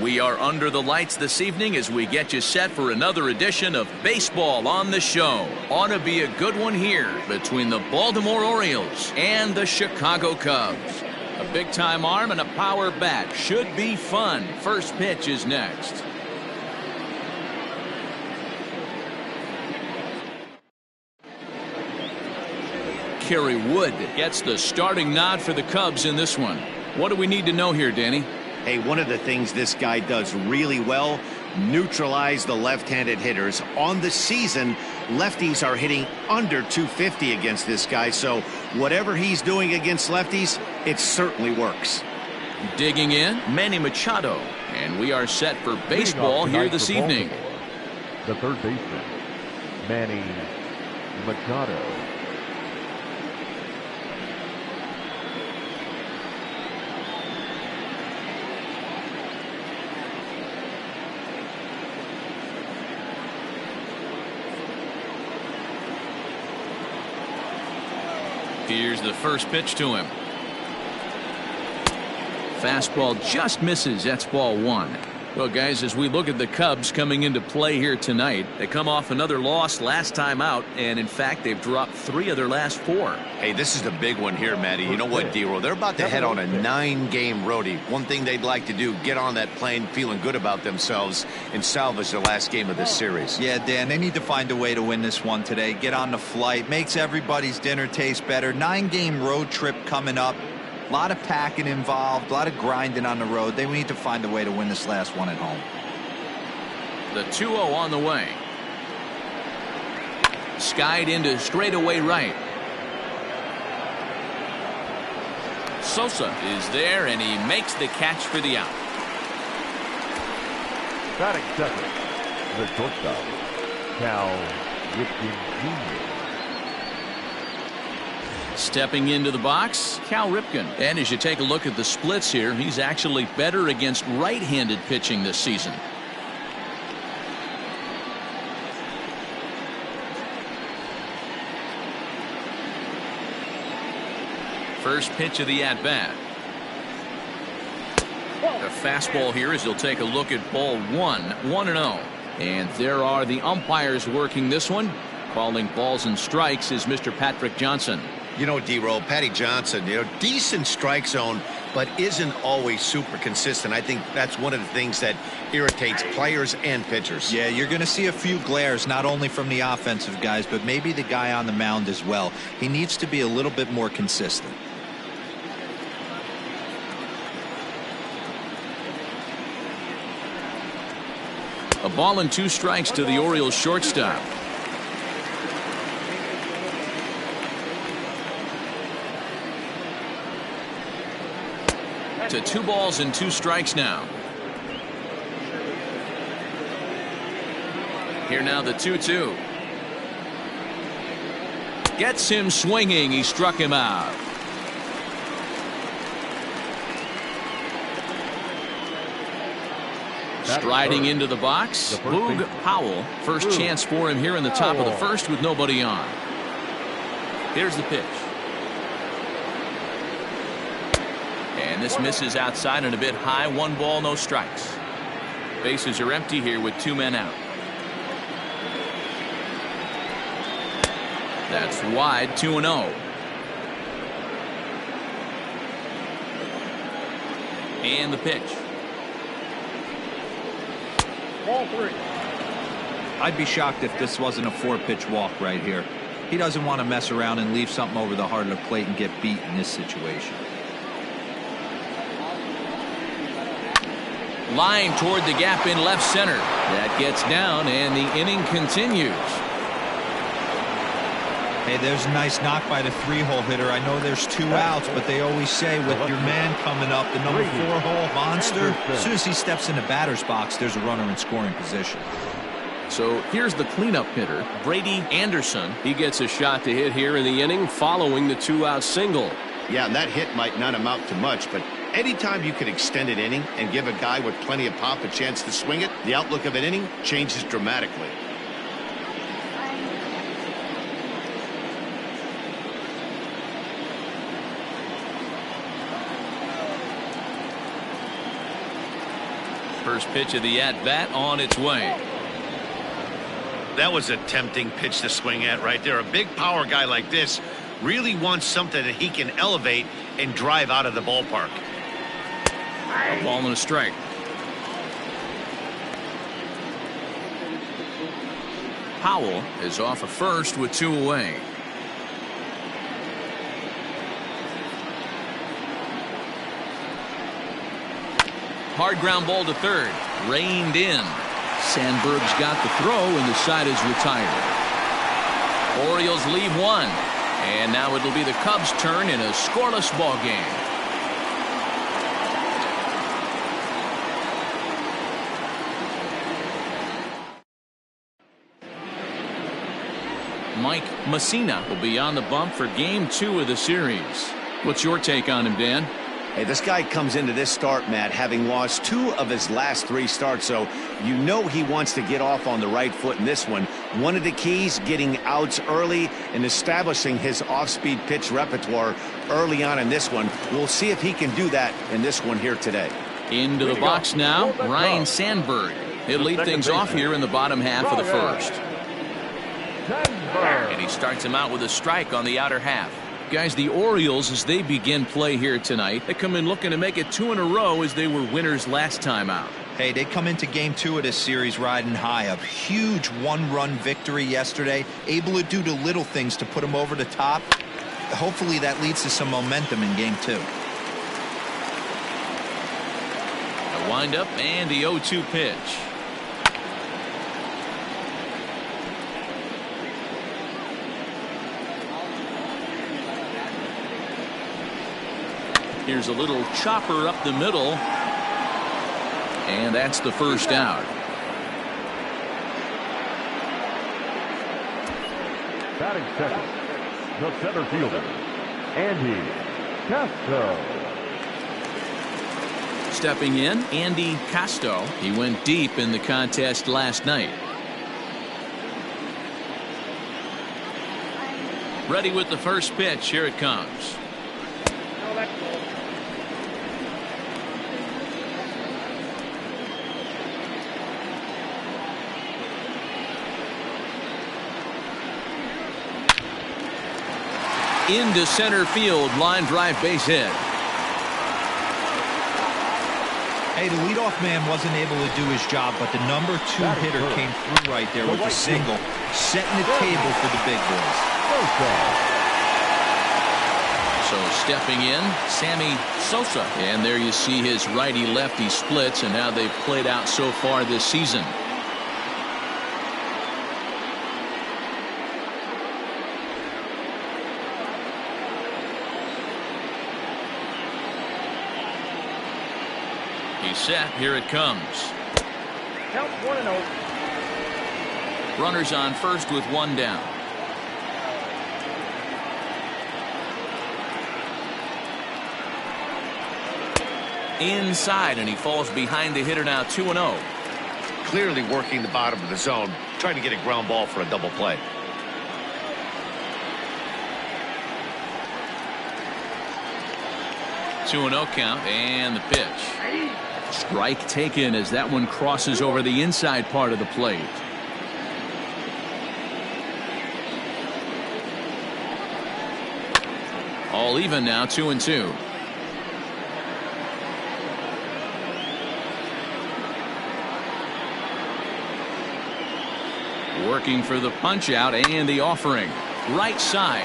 We are under the lights this evening as we get you set for another edition of Baseball on the Show. Ought to be a good one here between the Baltimore Orioles and the Chicago Cubs. A big-time arm and a power bat. Should be fun. First pitch is next. Kerry Wood gets the starting nod for the Cubs in this one. What do we need to know here, Danny? Hey, one of the things this guy does really well, neutralize the left-handed hitters. On the season, lefties are hitting under 250 against this guy, so whatever he's doing against lefties, it certainly works. Digging in, Manny Machado, and we are set for baseball here this evening. The third baseman, Manny Machado. Here's the first pitch to him. Fastball just misses. That's ball one. Well, guys, as we look at the Cubs coming into play here tonight, they come off another loss last time out, and in fact, they've dropped 3 of their last 4. Hey, this is the big one here, Matty. You know what, D-Roll? They're about to head on a 9-game roadie. One thing they'd like to do, get on that plane feeling good about themselves and salvage the last game of this series. Yeah, Dan, they need to find a way to win this one today. Get on the flight. Makes everybody's dinner taste better. 9-game road trip coming up. A lot of packing involved, a lot of grinding on the road. They need to find a way to win this last one at home. The 2-0 on the way. Skied into straightaway right. Sosa is there, and he makes the catch for the out. Batting second, the shortstop, Cal Ripken Jr. Stepping into the box, Cal Ripken. And as you take a look at the splits here, he's actually better against right-handed pitching this season. First pitch of the at-bat. The fastball here as he'll take a look at ball 1, 1-0. And there are the umpires working this one. Calling balls and strikes is Mr. Patrick Johnson. You know, D-Roll, Patty Johnson, decent strike zone, but isn't always super consistent. I think that's one of the things that irritates players and pitchers. Yeah, you're going to see a few glares, not only from the offensive guys, but maybe the guy on the mound as well. He needs to be a little bit more consistent. A ball and 2 strikes to the Orioles shortstop. To 2 balls and 2 strikes now. Here now the 2-2. Gets him swinging. He struck him out. Striding into the box, Boog Powell. First chance for him here in the top of the first with nobody on. Here's the pitch. And this misses outside and a bit high. 1 ball, no strikes. Bases are empty here with 2 men out. That's wide. 2-0. And the pitch. Ball 3. I'd be shocked if this wasn't a 4-pitch walk right here. He doesn't want to mess around and leave something over the heart of the plate and get beat in this situation. Line toward the gap in left center. That gets down, and the inning continues. Hey, there's a nice knock by the 3-hole hitter. I know there's 2 outs, but they always say with your man coming up, the number 4-hole monster, as soon as he steps in the batter's box, there's a runner in scoring position. So here's the cleanup hitter, Brady Anderson. He gets a shot to hit here in the inning following the 2-out single. Yeah, and that hit might not amount to much, but anytime you can extend an inning and give a guy with plenty of pop a chance to swing it, the outlook of an inning changes dramatically. First pitch of the at-bat on its way. That was a tempting pitch to swing at right there. A big power guy like this really wants something that he can elevate and drive out of the ballpark. A ball and a strike. Powell is off at first with 2 away. Hard ground ball to third. Reined in. Sandberg's got the throw, and the side is retired. Orioles leave 1. And now it'll be the Cubs' turn in a scoreless ball game. Mike Messina will be on the bump for game 2 of the series. What's your take on him, Dan? Hey, this guy comes into this start, Matt, having lost 2 of his last 3 starts, so you know he wants to get off on the right foot in this one. One of the keys, getting outs early and establishing his off-speed pitch repertoire early on in this one. We'll see if he can do that in this one here today. Into the box now, Ryne Sandberg. He'll lead things off here in the bottom half of the first. And he starts him out with a strike on the outer half. Guys, the Orioles, as they begin play here tonight, they come in looking to make it 2 in a row as they were winners last time out. Hey, they come into game 2 of this series riding high. A huge 1-run victory yesterday, able to do the little things to put them over the top. Hopefully that leads to some momentum in game 2. A windup and the 0-2 pitch. Here's a little chopper up the middle. And that's the first out. Batting second, the center fielder, Andy Casto. Stepping in, Andy Casto. He went deep in the contest last night. Ready with the first pitch. Here it comes. Into center field, line drive, base hit. Hey, the leadoff man wasn't able to do his job, but the number 2 hitter came through right there with the single, setting the table for the big boys. So stepping in, Sammy Sosa. And there you see his righty-lefty splits and how they've played out so far this season. He's set. Here it comes. Count 1-0. Runners on first with 1 down. Inside, and he falls behind the hitter now. 2-0. Clearly working the bottom of the zone, trying to get a ground ball for a double play. Two 2-0 count, and the pitch. Strike taken as that one crosses over the inside part of the plate. All even now, 2-2. Working for the punch out and the offering. Right side.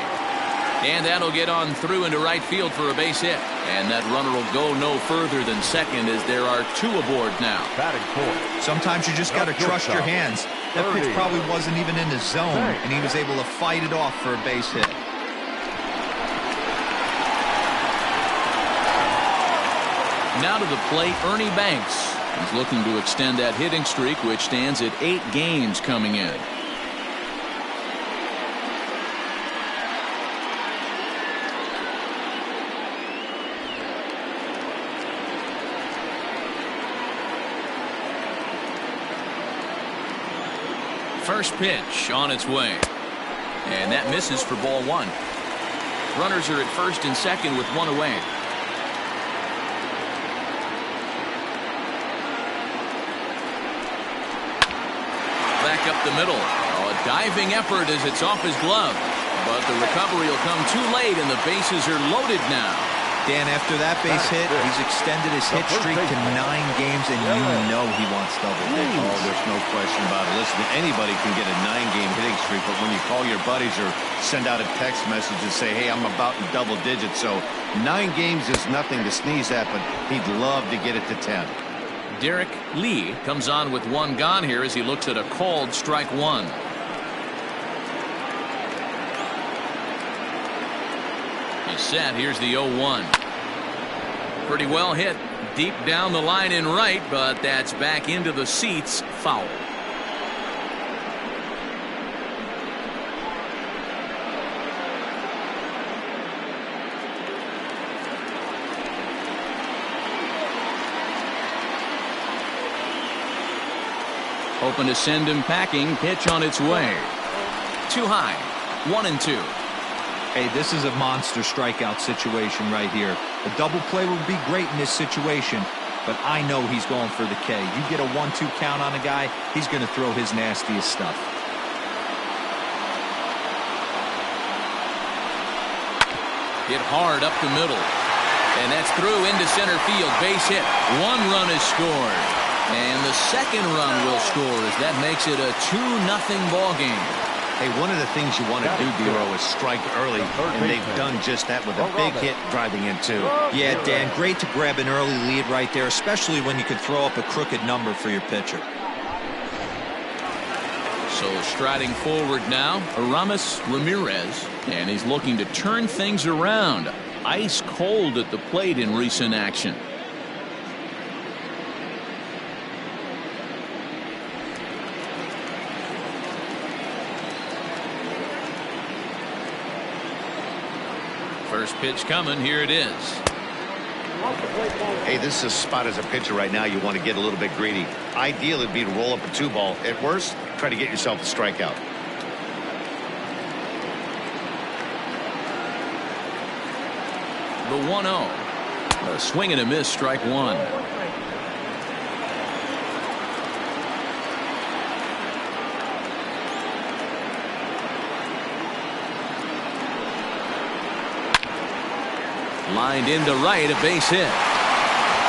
And that'll get on through into right field for a base hit. And that runner will go no further than second as there are 2 aboard now. Batting 4. Sometimes you just got to trust your hands. That pitch probably wasn't even in the zone, and he was able to fight it off for a base hit. Now to the plate, Ernie Banks. He's looking to extend that hitting streak, which stands at 8 games coming in. First pitch on its way. And that misses for ball 1. Runners are at first and second with 1 away. back up the middle. Oh, a diving effort as it's off his glove. But the recovery will come too late, and the bases are loaded now. Dan, after that base hit, he's extended his hit streak to 9 games, and you know he wants double digits. Oh, there's no question about it. Listen, anybody can get a 9-game hitting streak, but when you call your buddies or send out a text message and say, hey, I'm about in double digits, so 9 games is nothing to sneeze at, but he'd love to get it to 10. Derek Lee comes on with 1 gone here as he looks at a called strike 1. He's set. Here's the 0-1. Pretty well hit deep down the line in right, but that's back into the seats. Foul. Hoping to send him packing. Pitch on its way. Too high. 1-2. Hey, this is a monster strikeout situation right here. A double play would be great in this situation, but I know he's going for the K. You get a 1-2 count on a guy, he's going to throw his nastiest stuff. Hit hard up the middle. And that's through into center field. Base hit. 1 run is scored. And the second run will score as that makes it a 2-0 ball game. Hey, one of the things you want to do, Bureau, is strike early, and they've done just that with a big hit driving in 2. Yeah, Dan, great to grab an early lead right there, especially when you can throw up a crooked number for your pitcher. So striding forward now, Aramis Ramirez, and he's looking to turn things around. Ice cold at the plate in recent action. First pitch coming. Here it is. Hey, this is a spot as a pitcher right now you want to get a little bit greedy. Ideal would be to roll up a 2-ball. At worst, try to get yourself a strikeout. The 1-0. A swing and a miss, strike 1. Lined into right, a base hit.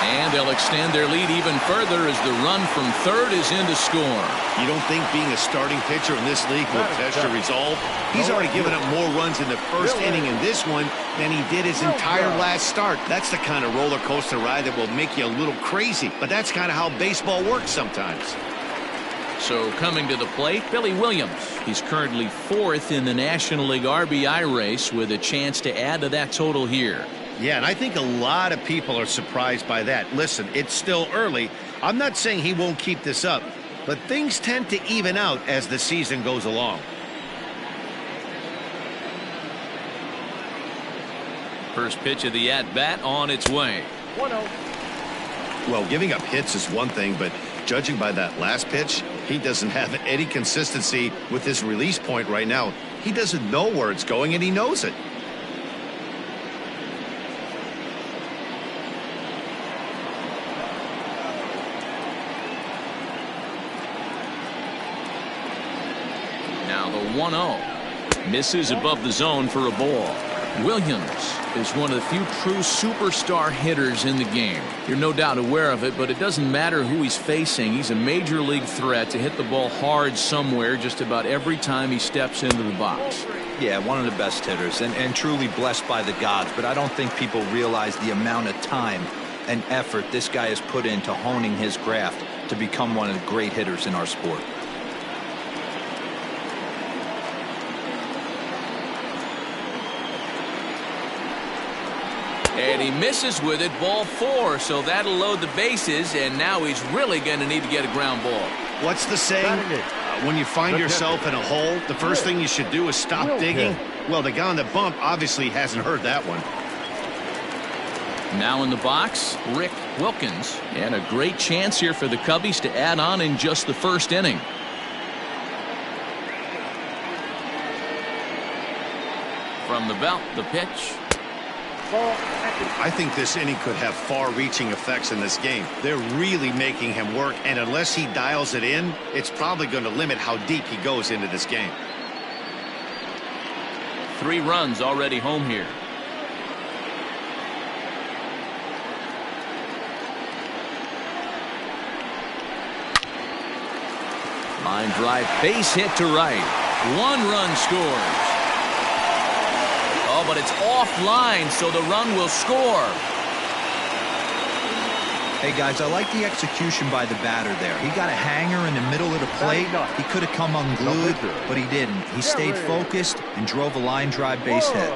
And they'll extend their lead even further as the run from third is in to score. You don't think being a starting pitcher in this league will test your resolve? He's already given up more runs in the first inning in this one than he did his entire last start. That's the kind of roller coaster ride that will make you a little crazy. But that's kind of how baseball works sometimes. So coming to the plate, Billy Williams. He's currently 4th in the National League RBI race with a chance to add to that total here. Yeah, and I think a lot of people are surprised by that. Listen, it's still early. I'm not saying he won't keep this up, but things tend to even out as the season goes along. First pitch of the at-bat on its way. 1-0. Well, giving up hits is one thing, but judging by that last pitch, he doesn't have any consistency with his release point right now. He doesn't know where it's going, and he knows it. Now the 1-0. Misses above the zone for a ball. Williams is one of the few true superstar hitters in the game. You're no doubt aware of it, but it doesn't matter who he's facing. He's a major league threat to hit the ball hard somewhere just about every time he steps into the box. Yeah, one of the best hitters and truly blessed by the gods, but I don't think people realize the amount of time and effort this guy has put into honing his craft to become one of the great hitters in our sport. And he misses with it, ball 4, so that'll load the bases, and now he's really going to need to get a ground ball. What's the saying? When you find yourself in a hole, the first thing you should do is stop digging. Well, the guy on the bump obviously hasn't heard that one. Now in the box, Rick Wilkins, and a great chance here for the Cubbies to add on in just the first inning. From the belt, the pitch. Ball. I think this inning could have far-reaching effects in this game. They're really making him work, and unless he dials it in, it's probably going to limit how deep he goes into this game. 3 runs already home here. Line drive, base hit to right. 1 run scores. Oh, but it's offline, so the run will score. Hey, guys, I like the execution by the batter there. He got a hanger in the middle of the plate. He could have come unglued, but he didn't. He stayed focused and drove a line drive base hit.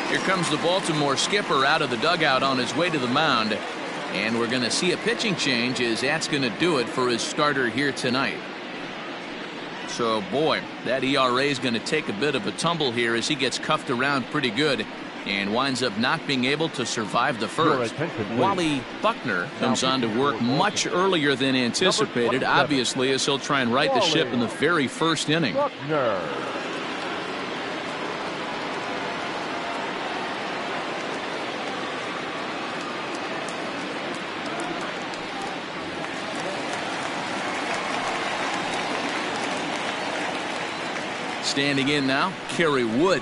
Here comes the Baltimore skipper out of the dugout on his way to the mound. And we're going to see a pitching change as that's going to do it for his starter here tonight. So, boy, that ERA is going to take a bit of a tumble here as he gets cuffed around pretty good and winds up not being able to survive the first. Wally Buckner comes on to work much earlier than anticipated, obviously, as he'll try and right the ship in the very first inning. Standing in now, Kerry Wood.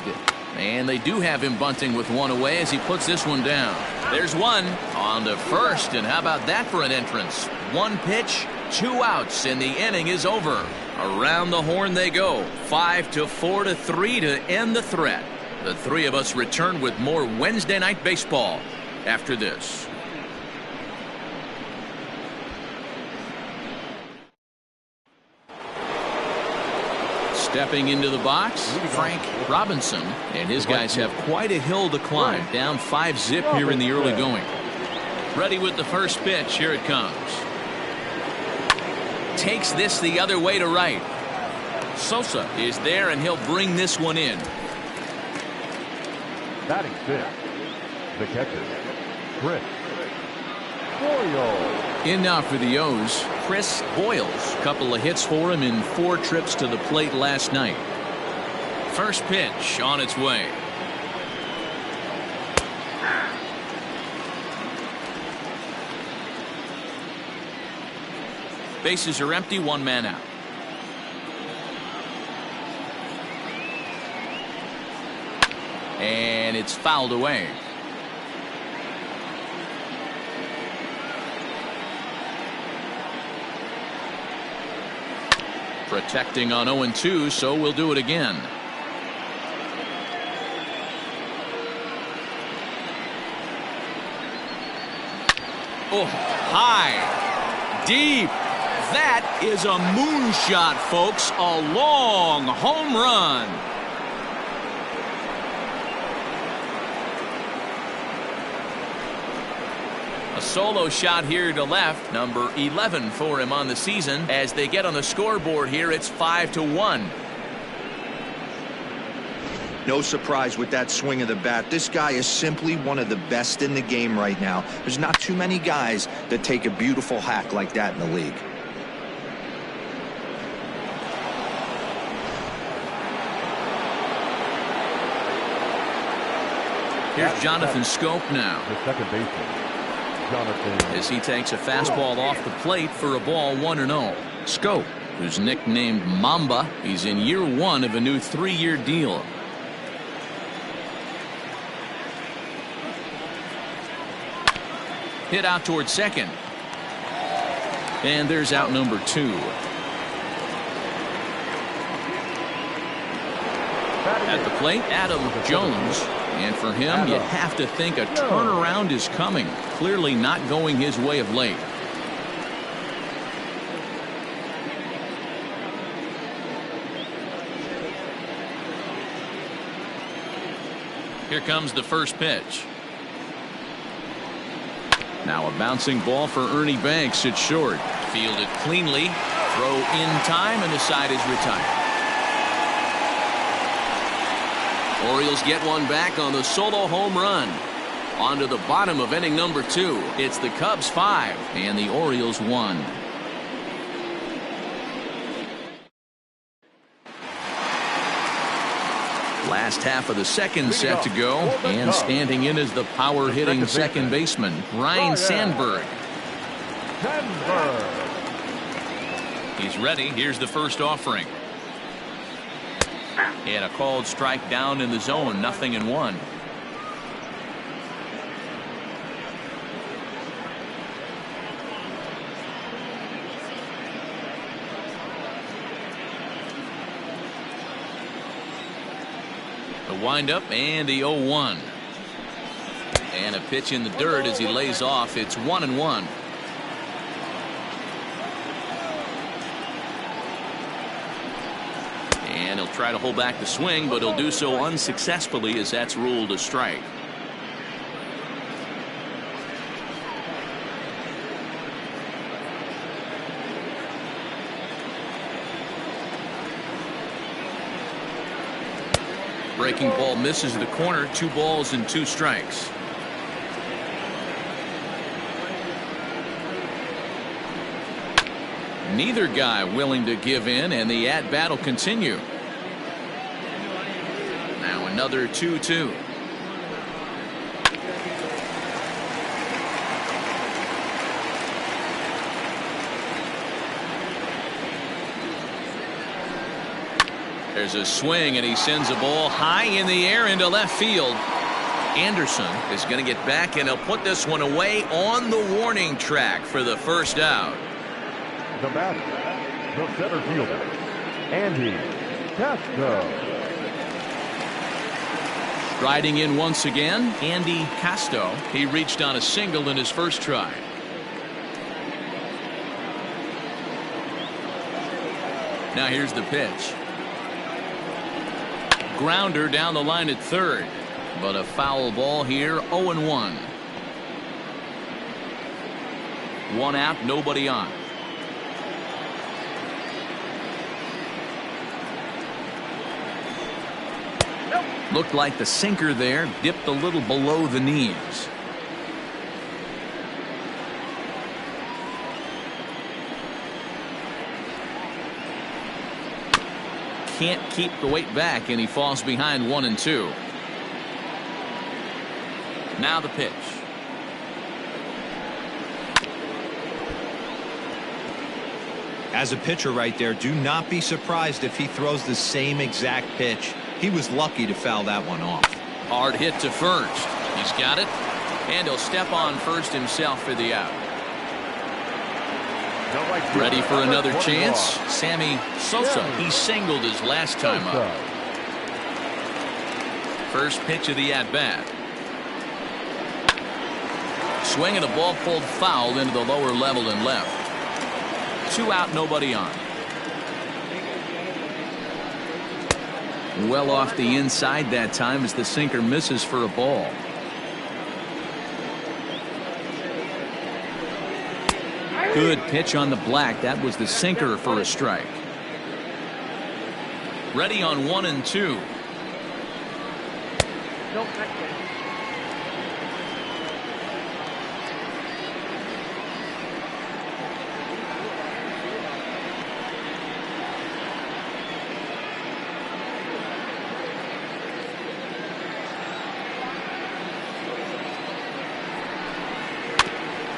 And they do have him bunting with 1 away as he puts this one down. There's 1 on to first, and how about that for an entrance? 1 pitch, 2 outs, and the inning is over. Around the horn they go. 5-4 to 3 to end the threat. The 3 of us return with more Wednesday Night Baseball after this. Stepping into the box, Frank Robinson, and his guys have quite a hill to climb, down 5-zip here in the early going. Ready with the first pitch. Here it comes. Takes this the other way to right. Sosa is there, and he'll bring this one in. Batting 6th, the catcher, Chris Boyle. In now for the O's, Chris Boyles. Couple of hits for him in 4 trips to the plate last night. First pitch on its way. Bases are empty, 1 man out. And it's fouled away. Protecting on 0-2, so we'll do it again. Oh, high, deep. That is a moonshot, folks. A long home run. A solo shot here to left, number 11 for him on the season. As they get on the scoreboard here, it's 5-1. No surprise with that swing of the bat. This guy is simply one of the best in the game right now. There's not too many guys that take a beautiful hack like that in the league. Here's Jonathan Scope now. The second baseman, Jonathan. As he takes a fastball off the plate for a ball 1-0. Scope, who's nicknamed Mamba, he's in year 1 of a new 3-year deal. Hit out towards second. And there's out number 2. At the plate, Adam Jones. And for him, you have to think a turnaround is coming. Clearly not going his way of late. Here comes the first pitch. Now a bouncing ball for Ernie Banks at short. Fielded cleanly. Throw in time, and the side is retired. Orioles get one back on the solo home run. On to the bottom of inning number 2. It's the Cubs 5 and the Orioles 1. Last half of the second set to go, and standing in is the power-hitting second baseman, Ryan Sandberg. He's ready. Here's the first offering. And a called strike down in the zone, 0-1. The windup and the 0-1. And a pitch in the dirt as he lays off. It's 1-1. And he'll try to hold back the swing, but he'll do so unsuccessfully as that's ruled a strike. Breaking ball misses the corner. 2 balls and 2 strikes. Neither guy willing to give in, and the at-bat will continue. Now another 2-2. There's a swing, and he sends a ball high in the air into left field. Anderson is going to get back, and he'll put this one away on the warning track for the first out. The batter, the center fielder, Andy Castro. Striding in once again, Andy Castro. He reached on a single in his first try. Now here's the pitch. Grounder down the line at third, but a foul ball here. 0-1. 1 out, nobody on. Looked like the sinker there dipped a little below the knees. Can't keep the weight back, and he falls behind 1-2. Now the pitch. As a pitcher right there, do not be surprised if he throws the same exact pitch. He was lucky to foul that one off. Hard hit to first. He's got it, and he'll step on first himself for the out. Ready for another chance. Sammy Sosa. He singled his last time up. First pitch of the at-bat. Swing and a ball pulled foul into the lower level and left. 2 out, nobody on. Well off the inside that time as the sinker misses for a ball. Good pitch on the black. That was the sinker for a strike. Ready on 1-2.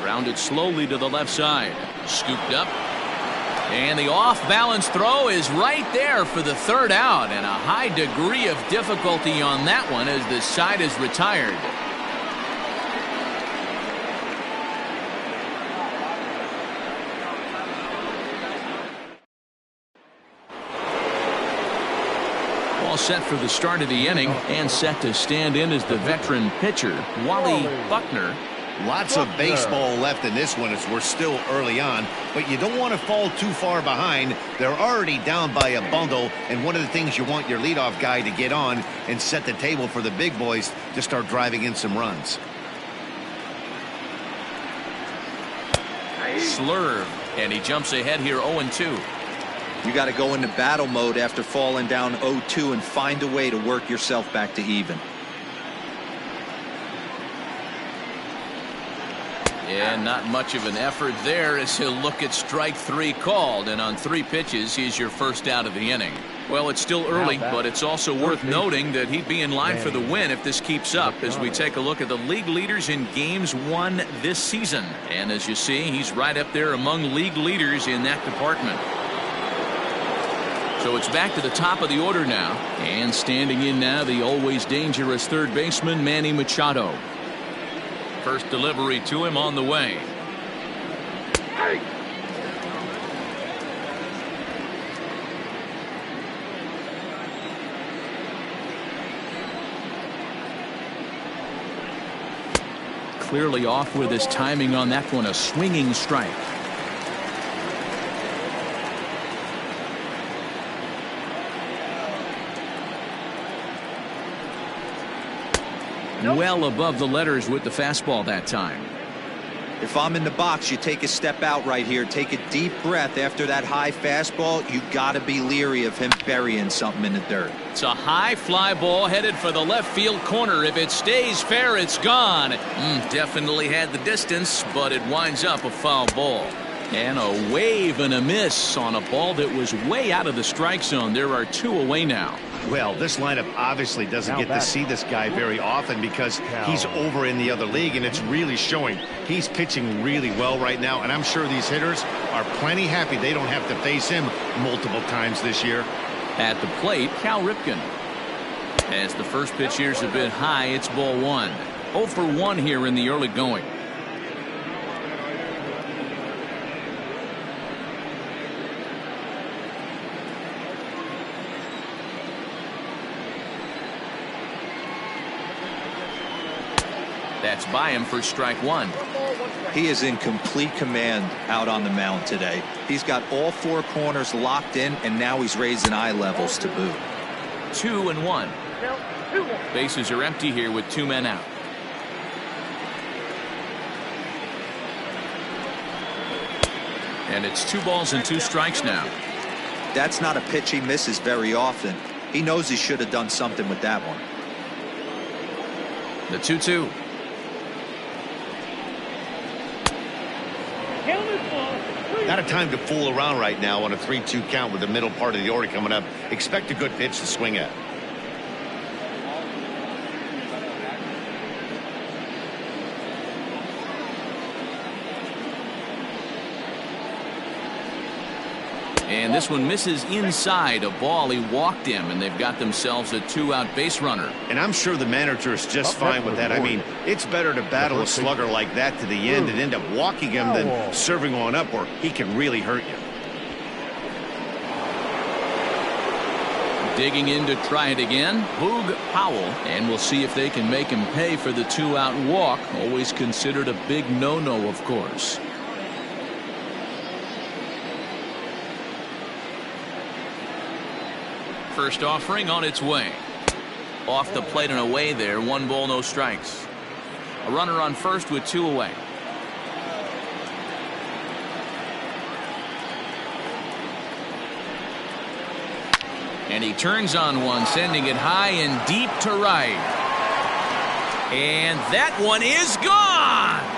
Grounded slowly to the left side. Scooped up. And the off-balance throw is right there for the third out. And a high degree of difficulty on that one as the side is retired. All set for the start of the inning, and set to stand in as the veteran pitcher, Wally Buckner. Lots of baseball left in this one as we're still early on, but you don't want to fall too far behind. They're already down by a bundle, and one of the things you want your leadoff guy to get on and set the table for the big boys to start driving in some runs. Slurve, and he jumps ahead here 0-2. You got to go into battle mode after falling down 0-2 and find a way to work yourself back to even. And not much of an effort there as he'll look at strike 3 called, and on 3 pitches he's your first out of the inning. Well, it's still early, but it's also worth noting that he'd be in line for the win if this keeps up as we take a look at the league leaders in games won this season. And as you see, he's right up there among league leaders in that department. So it's back to the top of the order now, and standing in now, the always dangerous third baseman Manny Machado. First delivery to him on the way. Clearly off with his timing on that one, a swinging strike. Well above the letters with the fastball that time. If I'm in the box, you take a step out right here, take a deep breath after that high fastball. You got to be leery of him burying something in the dirt. It's a high fly ball headed for the left field corner. If it stays fair, it's gone. Definitely had the distance, but it winds up a foul ball. And a wave and a miss on a ball that was way out of the strike zone. There are 2 away now. Well, this lineup obviously doesn't get to see this guy very often because he's over in the other league, and it's really showing. He's pitching really well right now, and I'm sure these hitters are plenty happy they don't have to face him multiple times this year. At the plate, Cal Ripken. As the first pitch here's a bit high, it's ball 1. 0 for 1 here in the early going. That's by him for strike 1. He is in complete command out on the mound today. He's got all 4 corners locked in, and now he's raising eye levels to boot. 2-1. Bases are empty here with 2 men out. And it's 2 balls and 2 strikes now. That's not a pitch he misses very often. He knows he should have done something with that one. The 2-2. Not a time to fool around right now on a 3-2 count with the middle part of the order coming up. Expect a good pitch to swing at. And this one misses inside a ball. He walked him, and they've got themselves a 2-out base runner. And I'm sure the manager is just fine with that. I mean, it's better to battle a slugger like that to the end and end up walking him than serving on up, or he can really hurt you. Digging in to try it again, Boog Powell, and we'll see if they can make him pay for the 2-out walk. Always considered a big no-no, of course. First offering on its way. Off the plate and away there. 1 ball, no strikes. A runner on first with 2 away. And he turns on one, sending it high and deep to right. And that one is gone.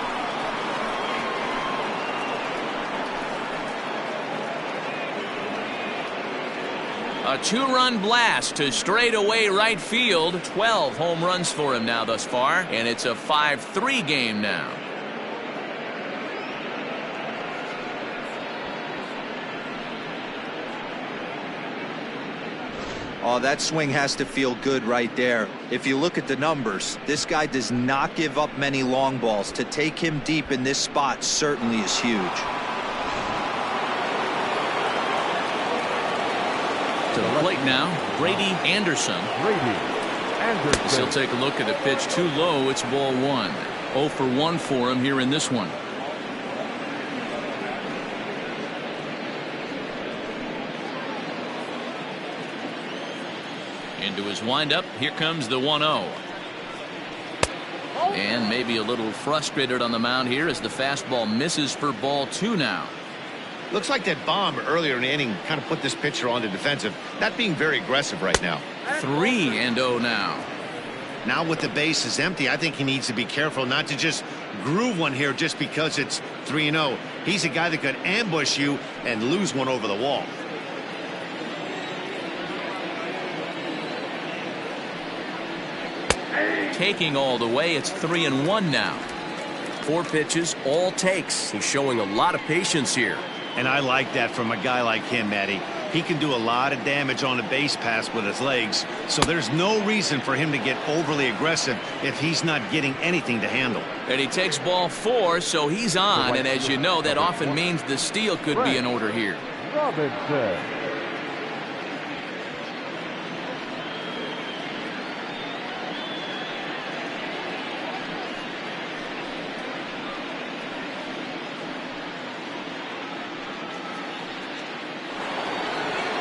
A 2-run blast to straightaway right field. 12 home runs for him now thus far, and it's a 5-3 game now. Oh, that swing has to feel good right there. If you look at the numbers, this guy does not give up many long balls. To take him deep in this spot certainly is huge. To the plate now, Brady Anderson. As he'll take a look at the pitch too low. It's ball 1. 0 for 1 for him here in this one. Into his windup. Here comes the 1-0. And maybe a little frustrated on the mound here as the fastball misses for ball 2 now. Looks like that bomb earlier in the inning kind of put this pitcher on the defensive. Not being very aggressive right now. 3-0 now. Now with the bases empty, I think he needs to be careful not to just groove one here just because it's 3-0. He's a guy that could ambush you and lose one over the wall. Taking all the way, it's 3-1 now. 4 pitches, all takes. He's showing a lot of patience here. And I like that from a guy like him, Matty. He can do a lot of damage on a base pass with his legs, so there's no reason for him to get overly aggressive if he's not getting anything to handle. And he takes ball 4, so he's on, and as you know, that often means the steal could be in order here. Robinson.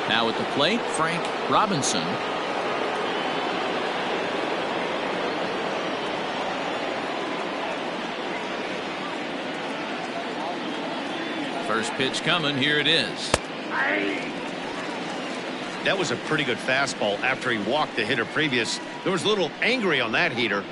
Now at the plate, Frank Robinson. First pitch coming. Here it is. That was a pretty good fastball after he walked the hitter previous. There was a little angry on that heater.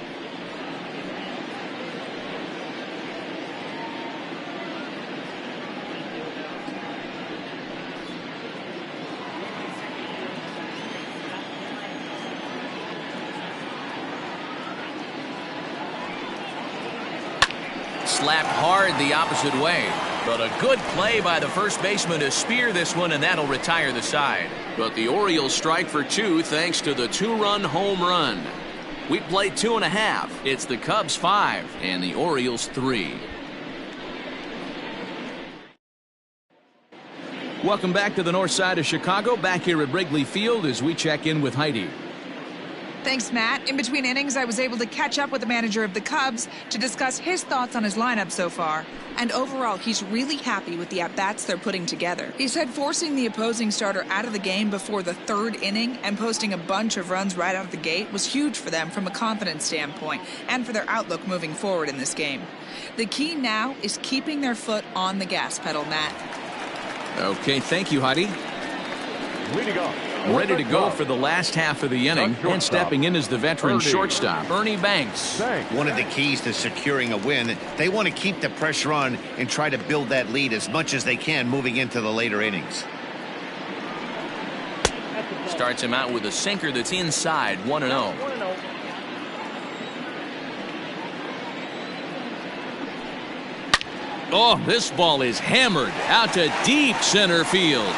Slapped hard the opposite way. But a good play by the first baseman to spear this one, and that'll retire the side. But the Orioles strike for 2 thanks to the 2-run home run. We played 2.5. It's the Cubs 5 and the Orioles 3. Welcome back to the north side of Chicago. Back here at Wrigley Field as we check in with Heidi. Thanks, Matt. In between innings, I was able to catch up with the manager of the Cubs to discuss his thoughts on his lineup so far. And overall, he's really happy with the at-bats they're putting together. He said forcing the opposing starter out of the game before the 3rd inning and posting a bunch of runs right out of the gate was huge for them from a confidence standpoint and for their outlook moving forward in this game. The key now is keeping their foot on the gas pedal, Matt. Okay, thank you, Heidi. Ready to go for the last half of the inning, and stepping in is the veteran shortstop, Ernie Banks. One of the keys to securing a win, they want to keep the pressure on and try to build that lead as much as they can moving into the later innings. Starts him out with a sinker that's inside, 1-0. Oh, this ball is hammered out to deep center field.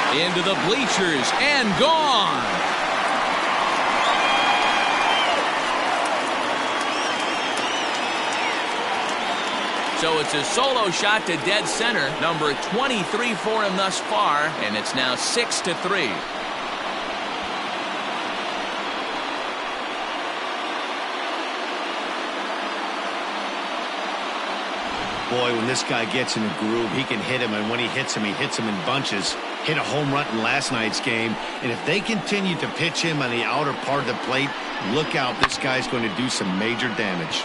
Into the bleachers and gone. So it's a solo shot to dead center, number 23 for him thus far, and it's now 6-3. Boy, when this guy gets in a groove, he can hit him, and when he hits him in bunches. Hit a home run in last night's game, and if they continue to pitch him on the outer part of the plate, look out, this guy's going to do some major damage.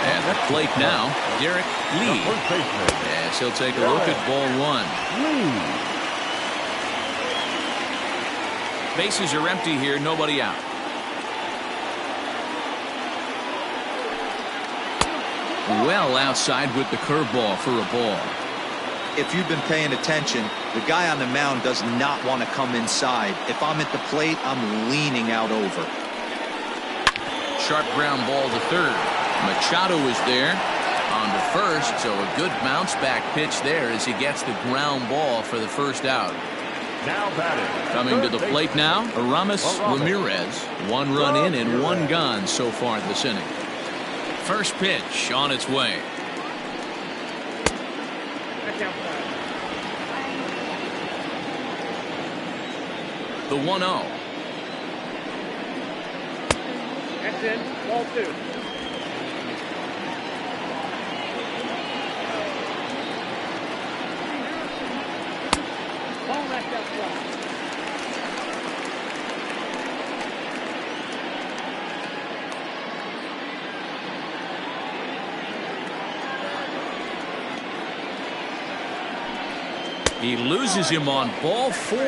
At the plate now, Derek Lee. Yes, he'll take a look at ball 1. Bases are empty here, nobody out. Well outside with the curveball for a ball. If you've been paying attention, the guy on the mound does not want to come inside. If I'm at the plate, I'm leaning out over. Sharp ground ball to third. Machado is there on to first, so a good bounce back pitch there as he gets the ground ball for the first out. Now batting. Coming to the plate now, Aramis Ramirez. 1 run in and 1 gone so far this inning. First pitch on its way. The 1-0. That's in. Ball 2. Ball back out front. He loses him on ball 4.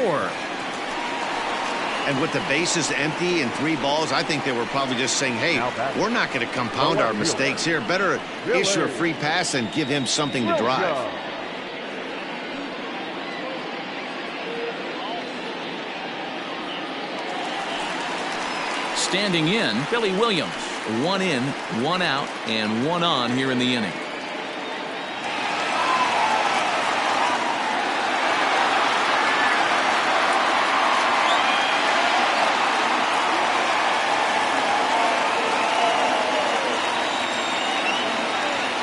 And with the bases empty and 3 balls, I think they were probably just saying, hey, we're not going to compound our mistakes here. Better issue a free pass and give him something to drive. Standing in, Billy Williams. 1 in, 1 out, and 1 on here in the inning.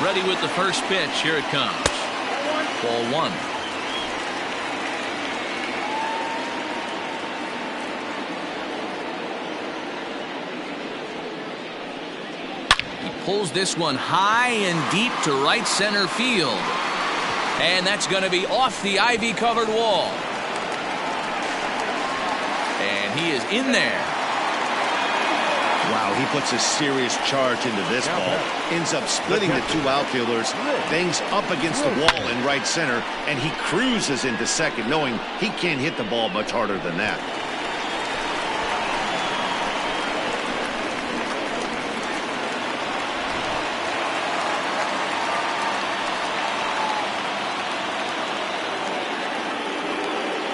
Ready with the first pitch. Here it comes. Ball 1. Pulls this one high and deep to right center field. And that's going to be off the ivy-covered wall. And he is in there. Wow, he puts a serious charge into this ball. Ends up splitting the 2 outfielders. Bangs up against the wall in right center. And he cruises into second, knowing he can't hit the ball much harder than that.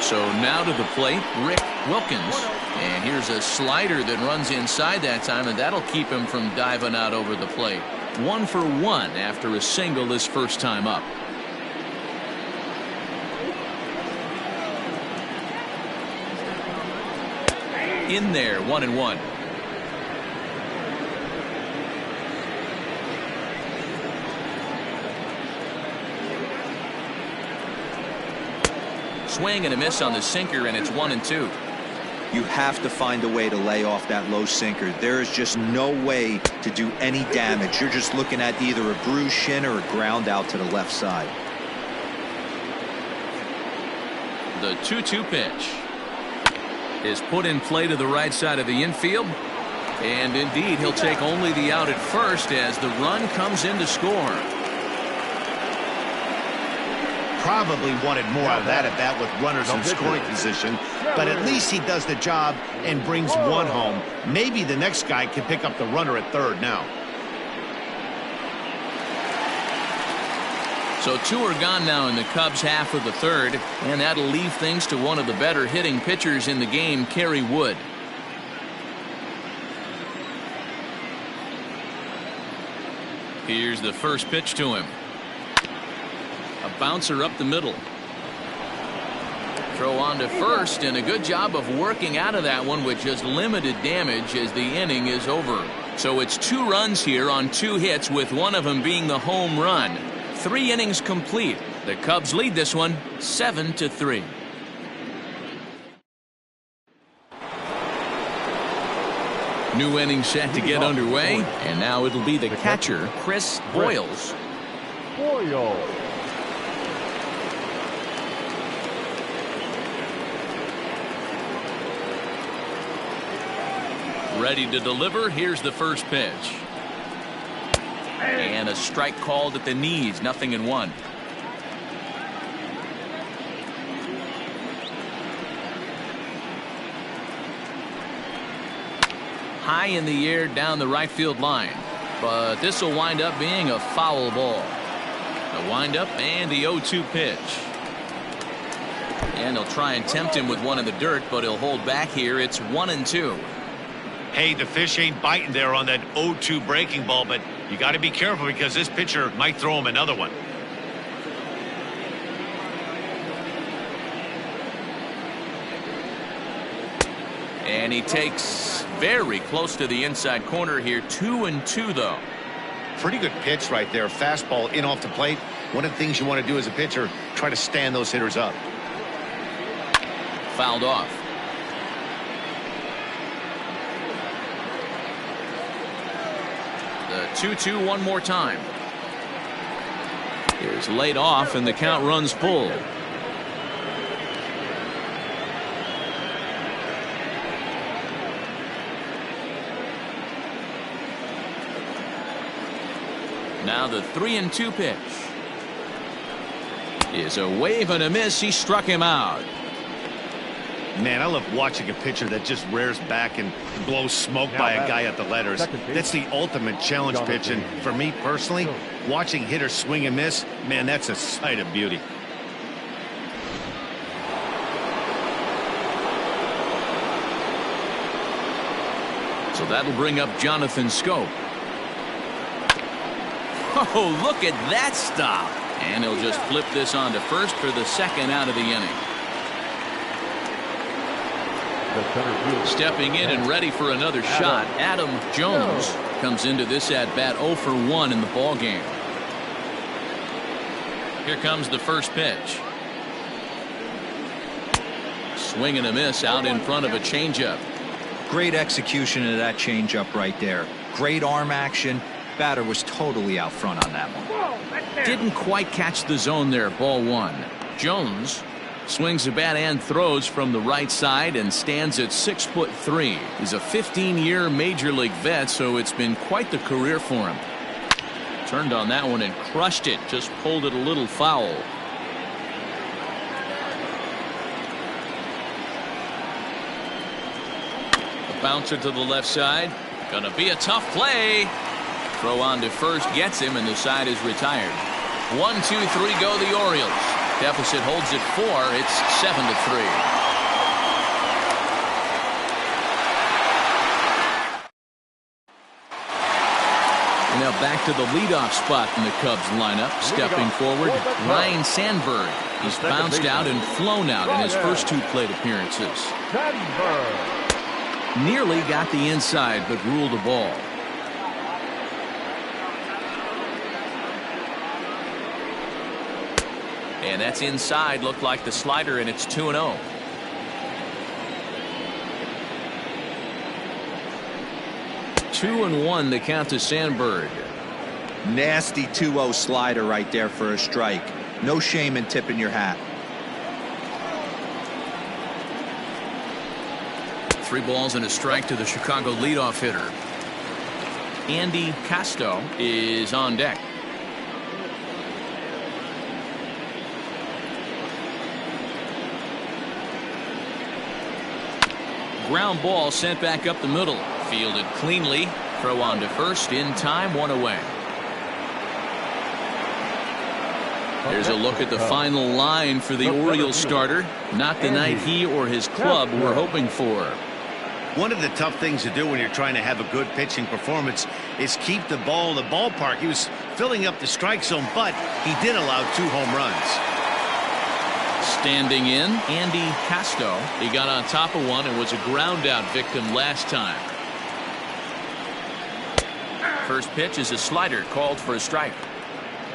So now to the plate, Rick Wilkins. And here's a slider that runs inside that time, and that'll keep him from diving out over the plate. 1 for 1 after a single this first time up. In there, 1-1. Swing and a miss on the sinker, and it's 1-2. You have to find a way to lay off that low sinker. There is just no way to do any damage. You're just looking at either a bruised shin or a ground out to the left side. The 2-2 pitch is put in play to the right side of the infield. And indeed, he'll take only the out at first as the run comes in to score. Probably wanted more out of that at bat with runners in scoring position, but at least he does the job and brings 1 home. Maybe the next guy can pick up the runner at third now. So 2 are gone now in the Cubs' half of the third, and that'll leave things to one of the better hitting pitchers in the game, Kerry Wood. Here's the first pitch to him. A bouncer up the middle. Throw on to first, and a good job of working out of that one with just limited damage as the inning is over. So it's 2 runs here on 2 hits, with one of them being the home run. 3 innings complete. The Cubs lead this one 7-3. New inning set to get underway, and now it'll be the catcher, Chris Boyles. Ready to deliver. Here's the first pitch. And a strike called at the knees. 0-1. High in the air down the right field line. But this will wind up being a foul ball. The windup and the 0-2 pitch. And he'll try and tempt him with one in the dirt, but he'll hold back here. It's 1-2. Hey, the fish ain't biting there on that 0-2 breaking ball, but you got to be careful because this pitcher might throw him another one. And he takes very close to the inside corner here. 2-2 though. Pretty good pitch right there. Fastball in off the plate. One of the things you want to do as a pitcher, try to stand those hitters up. Fouled off. The 2-2 one more time. Here's laid off, and the count runs full. Now the 3-2 pitch. is a wave and a miss. He struck him out. Man, I love watching a pitcher that just rears back and blows smoke by a guy at the letters. That's the ultimate challenge pitch, and for me personally, watching hitters swing and miss, man, that's a sight of beauty. So that'll bring up Jonathan Scope. Oh, look at that stop. And he'll just flip this on to first for the second out of the inning. Stepping in and ready for another shot, Adam Jones comes into this at bat 0 for 1 in the ball game. Here comes the first pitch. Swing and a miss out in front of a changeup. Great execution of that changeup right there. Great arm action. Batter was totally out front on that one. Didn't quite catch the zone there. Ball 1. Jones swings the bat and throws from the right side and stands at 6'3". He's a 15-year major league vet, so it's been quite the career for him. Turned on that one and crushed it. Just pulled it a little foul. A bouncer to the left side. Gonna be a tough play. Throw on to first gets him, and the side is retired. 1, 2, 3 go the Orioles. Deficit holds at 4. It's 7-3. Now back to the leadoff spot in the Cubs lineup. Stepping forward, Ryan Sandberg. He's bounced out and flown out in his first 2 plate appearances. Nearly got the inside, but ruled a ball. And that's inside. Looked like the slider, and it's 2-0. Two and 1 the count to Sandberg. Nasty 2-0 slider right there for a strike. No shame in tipping your hat. 3 balls and a strike to the Chicago leadoff hitter. Andy Casto is on deck. Ground ball sent back up the middle. Fielded cleanly. Throw on to first in time. 1 away. There's a look at the final line for the Orioles starter. Not the night he or his club were hoping for. One of the tough things to do when you're trying to have a good pitching performance is keep the ball in the ballpark. He was filling up the strike zone, but he did allow 2 home runs. Standing in, Andy Casto. He got on top of one and was a ground out victim last time. First pitch is a slider called for a strike.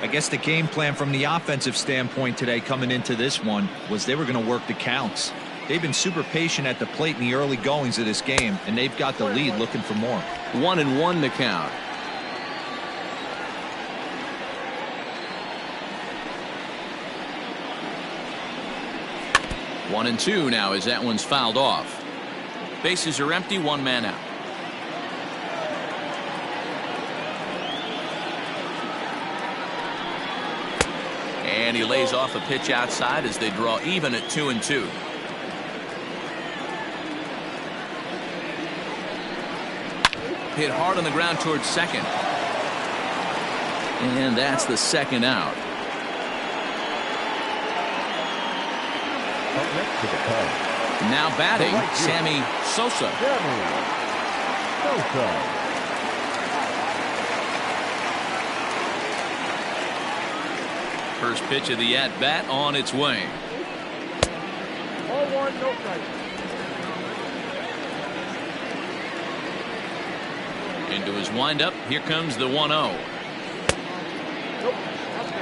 I guess the game plan from the offensive standpoint today coming into this one was they were going to work the counts. They've been super patient at the plate in the early goings of this game, and they've got the lead looking for more. 1-1 the count. One and 2 now as that one's fouled off. Bases are empty. 1 man out. And he lays off a pitch outside as they draw even at 2-2. Hit hard on the ground towards second. And that's the second out. Now batting, Sammy Sosa. First pitch of the at-bat on its way. 0-1, no strike. Into his windup. Here comes the 1-0.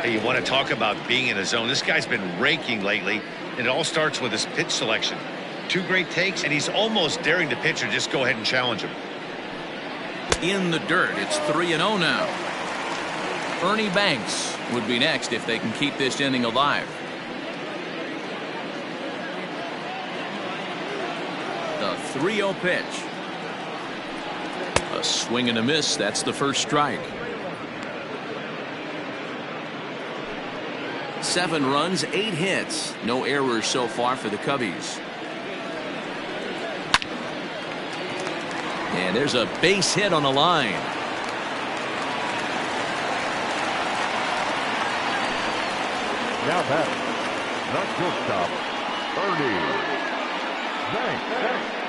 Hey, you want to talk about being in a zone? This guy's been raking lately, and it all starts with his pitch selection. 2 great takes, and he's almost daring the pitcher just go ahead and challenge him. In the dirt. It's 3-0 now. Ernie Banks would be next if they can keep this inning alive. The 3-0 pitch. A swing and a miss. That's the first strike. 7 runs, 8 hits. No errors so far for the Cubbies. And there's a base hit on the line. Now batting, the shortstop, Ernie Banks.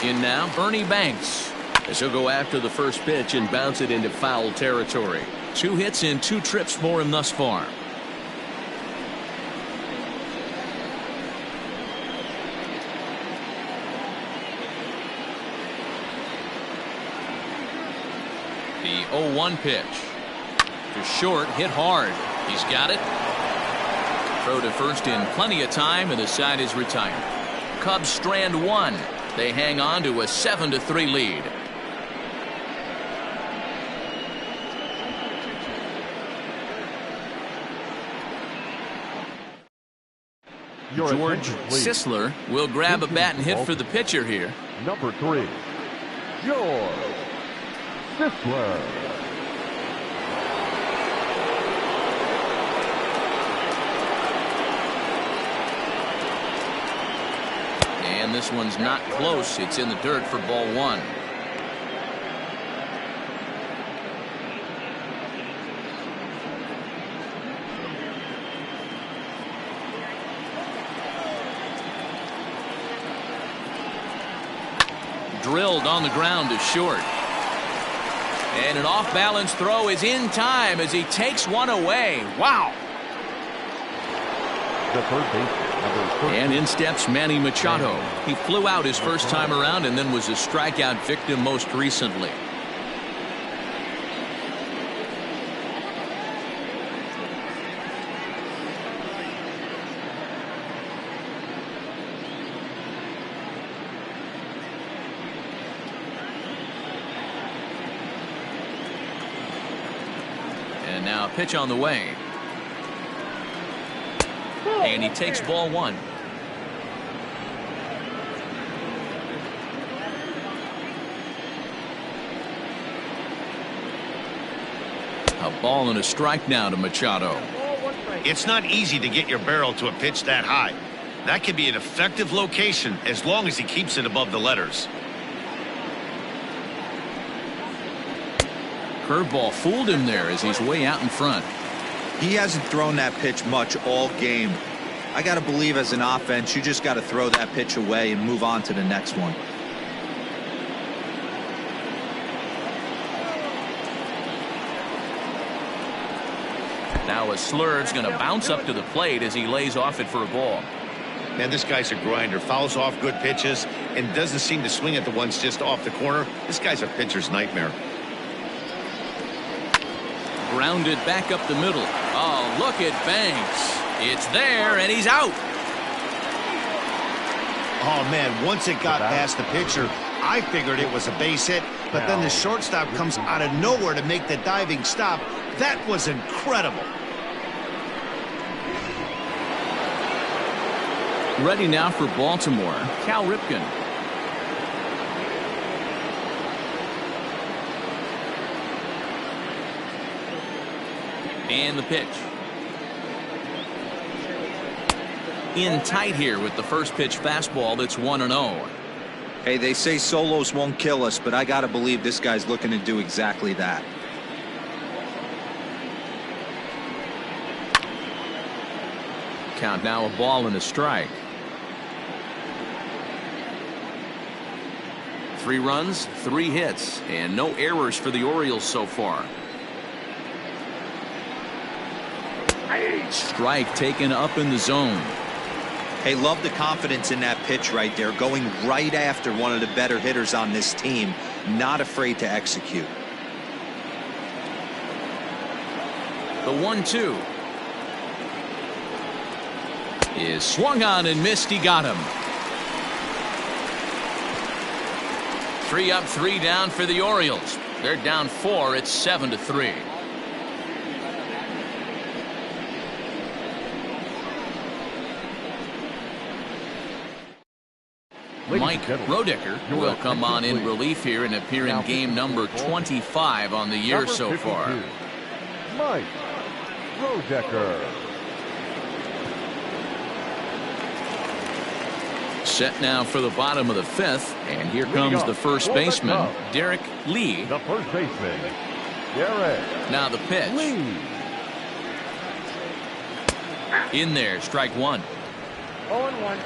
In now, Ernie Banks, as he'll go after the first pitch and bounce it into foul territory. 2 hits in 2 trips for him thus far. The 0-1 pitch. To short, hit hard. He's got it. Throw to first in plenty of time, and the side is retired. Cubs strand 1. They hang on to a 7-3 lead. George Sisler will grab a bat and hit for the pitcher here. Number 3, George Sisler. And this one's not close. It's in the dirt for ball 1. Drilled on the ground to short. And an off-balance throw is in time as he takes one away. Wow. The third baseman, number 13. And in steps Manny Machado. He flew out his first time around and then was a strikeout victim most recently. And now a pitch on the way. And he takes ball 1. A ball and a strike now to Machado. It's not easy to get your barrel to a pitch that high. That can be an effective location as long as he keeps it above the letters. Curveball fooled him there as he's way out in front. He hasn't thrown that pitch much all game. I got to believe as an offense, you just got to throw that pitch away and move on to the next one. Now a slurve's going to bounce up to the plate as he lays off it for a ball. Man, this guy's a grinder. Fouls off good pitches and doesn't seem to swing at the ones just off the corner. This guy's a pitcher's nightmare. Grounded back up the middle. Oh, look at Banks. It's there, and he's out. Oh, man, once it got past the pitcher, I figured it was a base hit, but then the shortstop comes out of nowhere to make the diving stop. That was incredible. Ready now for Baltimore, Cal Ripken. And the pitch. In tight here with the first pitch fastball that's 1-0. Hey, they say solos won't kill us, but I got to believe this guy's looking to do exactly that. Count now a ball and a strike. 3 runs, 3 hits, and no errors for the Orioles so far. Strike taken up in the zone. Hey, love the confidence in that pitch right there, going right after one of the better hitters on this team, not afraid to execute. The 1-2 is swung on and missed. He got him. 3 up, 3 down for the Orioles. They're down 4. It's 7-3. Mike Roedicker will come on in relief here and appear in game number 25 on the year so far. Mike Roedicker. Set now for the bottom of the fifth, and here comes the first baseman, Derek Lee. The first baseman, Derek. Now the pitch. Lee. In there, strike one. 0-1.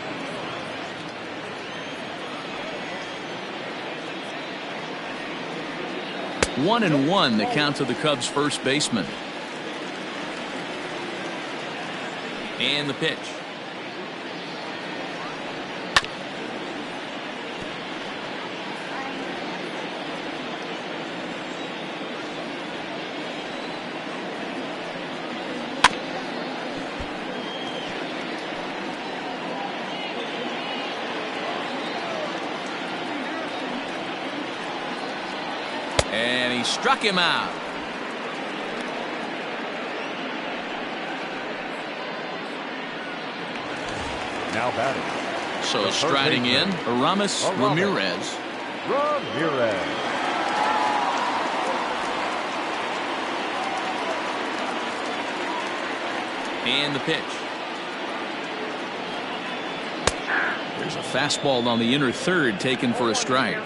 One and one, the count to the Cubs' first baseman. And the pitch. And he struck him out. Now batting. So striding in, Aramis Ramirez. Ramirez. And the pitch. There's a fastball on the inner third taken for a strike.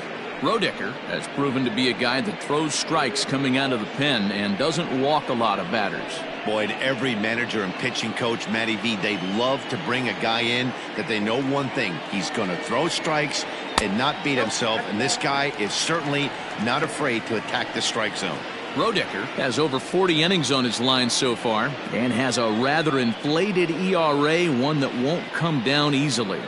Roedicker has proven to be a guy that throws strikes coming out of the pen and doesn't walk a lot of batters. Boyd, every manager and pitching coach, Matty V, they love to bring a guy in that they know one thing. He's going to throw strikes and not beat himself, and this guy is certainly not afraid to attack the strike zone. Roedicker has over 40 innings on his line so far and has a rather inflated ERA, one that won't come down easily.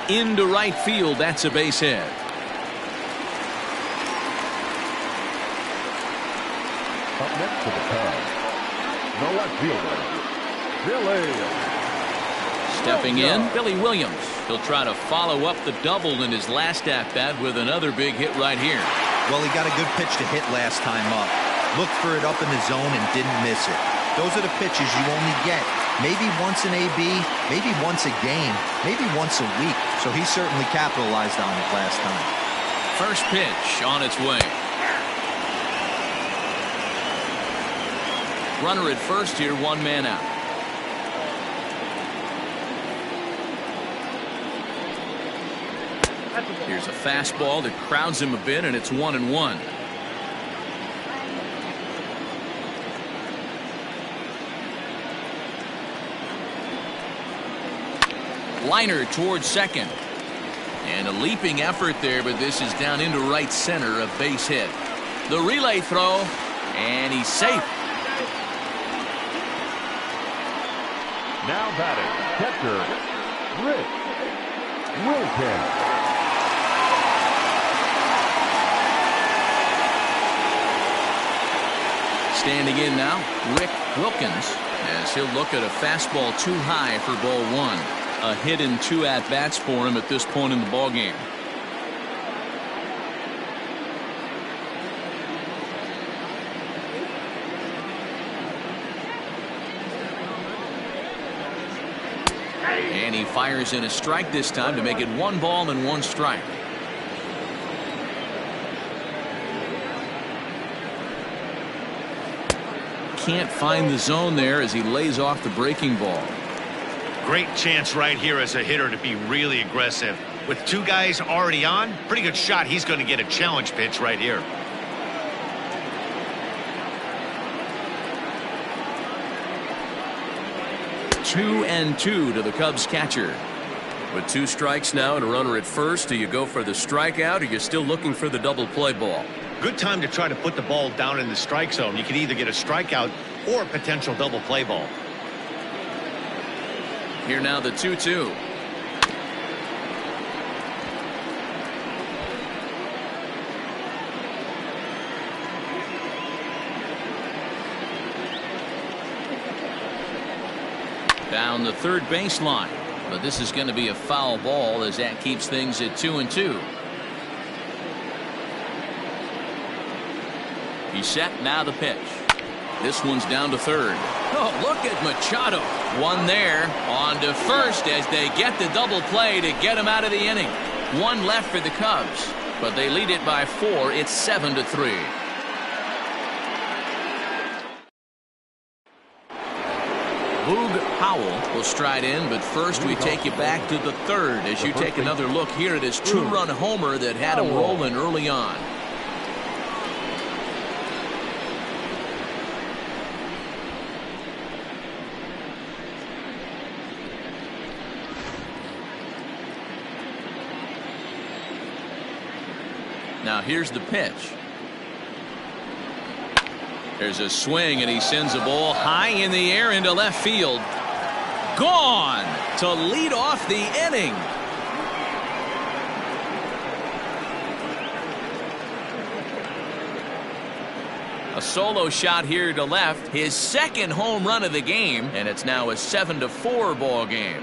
Into right field, that's a base hit. Up next to the Cubs, the left fielder, Billy. Stepping in, Billy Williams. He'll try to follow up the double in his last at-bat with another big hit right here. Well, he got a good pitch to hit last time up. Looked for it up in the zone and didn't miss it. Those are the pitches you only get. Maybe once an AB, maybe once a game, maybe once a week. So he certainly capitalized on it last time. First pitch on its way. Runner at first here, one man out. Here's a fastball that crowds him a bit, and it's 1-1. Liner towards second. And a leaping effort there, but this is down into right center, a base hit. The relay throw, and he's safe. Now batting, catcher, Rick Wilkins. Standing in now, Rick Wilkins, as he'll look at a fastball too high for ball one. A hit in 2 at-bats for him at this point in the ballgame. And he fires in a strike this time to make it 1 ball and 1 strike. Can't find the zone there as he lays off the breaking ball. Great chance right here as a hitter to be really aggressive. With 2 guys already on, pretty good shot. He's going to get a challenge pitch right here. Two and 2 to the Cubs catcher. With 2 strikes now and a runner at first, do you go for the strikeout or you're still looking for the double play ball? Good time to try to put the ball down in the strike zone. You can either get a strikeout or a potential double play ball. Here now the 2-2. Down the third baseline, but this is going to be a foul ball as that keeps things at 2-2. He He's set. Now the pitch. This one's down to third. Oh, look at Machado. One there on to first as they get the double play to get him out of the inning. One left for the Cubs, but they lead it by 4. It's 7-3. Boog Powell will stride in, but first we take you back to the third as you take another look here at his two-run homer that had him rolling early on. Now here's the pitch. There's a swing, and he sends a ball high in the air into left field. Gone to lead off the inning. A solo shot here to left, his second home run of the game, and it's now a 7-4 ball game.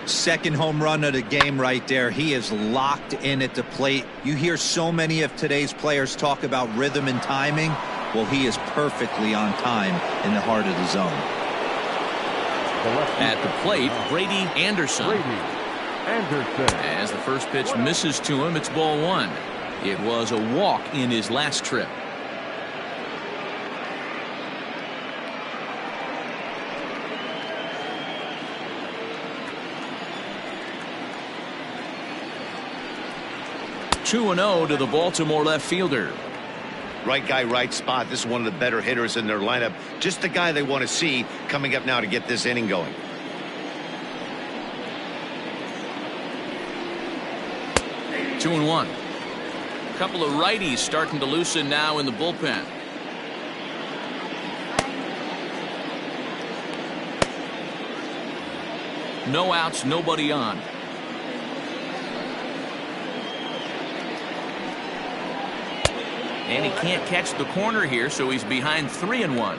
Second home run of the game right there. He is locked in at the plate. You hear so many of today's players talk about rhythm and timing. Well, he is perfectly on time in the heart of the zone. At the plate, Brady Anderson. As the first pitch misses to him, it's ball one. It was a walk in his last trip. 2-0 to the Baltimore left fielder. Right guy, right spot. This is one of the better hitters in their lineup. Just the guy they want to see coming up now to get this inning going. Two and one. A couple of righties starting to loosen now in the bullpen. No outs, nobody on. And he can't catch the corner here, so he's behind 3-1.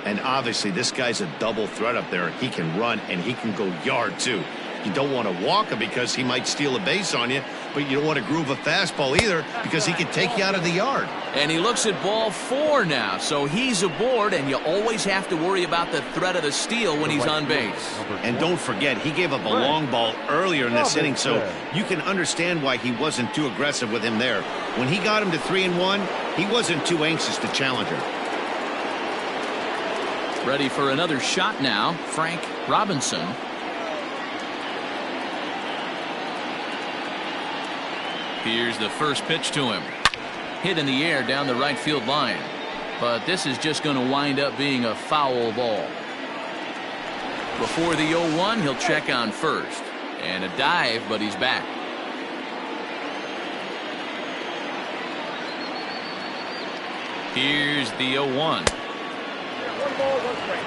And obviously this guy's a double threat up there. He can run and he can go yard too. You don't want to walk him because he might steal a base on you, but you don't want to groove a fastball either because he can take you out of the yard. And he looks at ball 4 now, so he's aboard, and you always have to worry about the threat of the steal when he's on base. And don't forget, he gave up a long ball earlier in this inning, so you can understand why he wasn't too aggressive with him there. When he got him to 3-1, he wasn't too anxious to challenge him. Ready for another shot now, Frank Robinson. Here's the first pitch to him. Hit in the air down the right field line. But this is just going to wind up being a foul ball. Before the 0-1, he'll check on first. And a dive, but he's back. Here's the 0-1. 1 ball, 1 strike.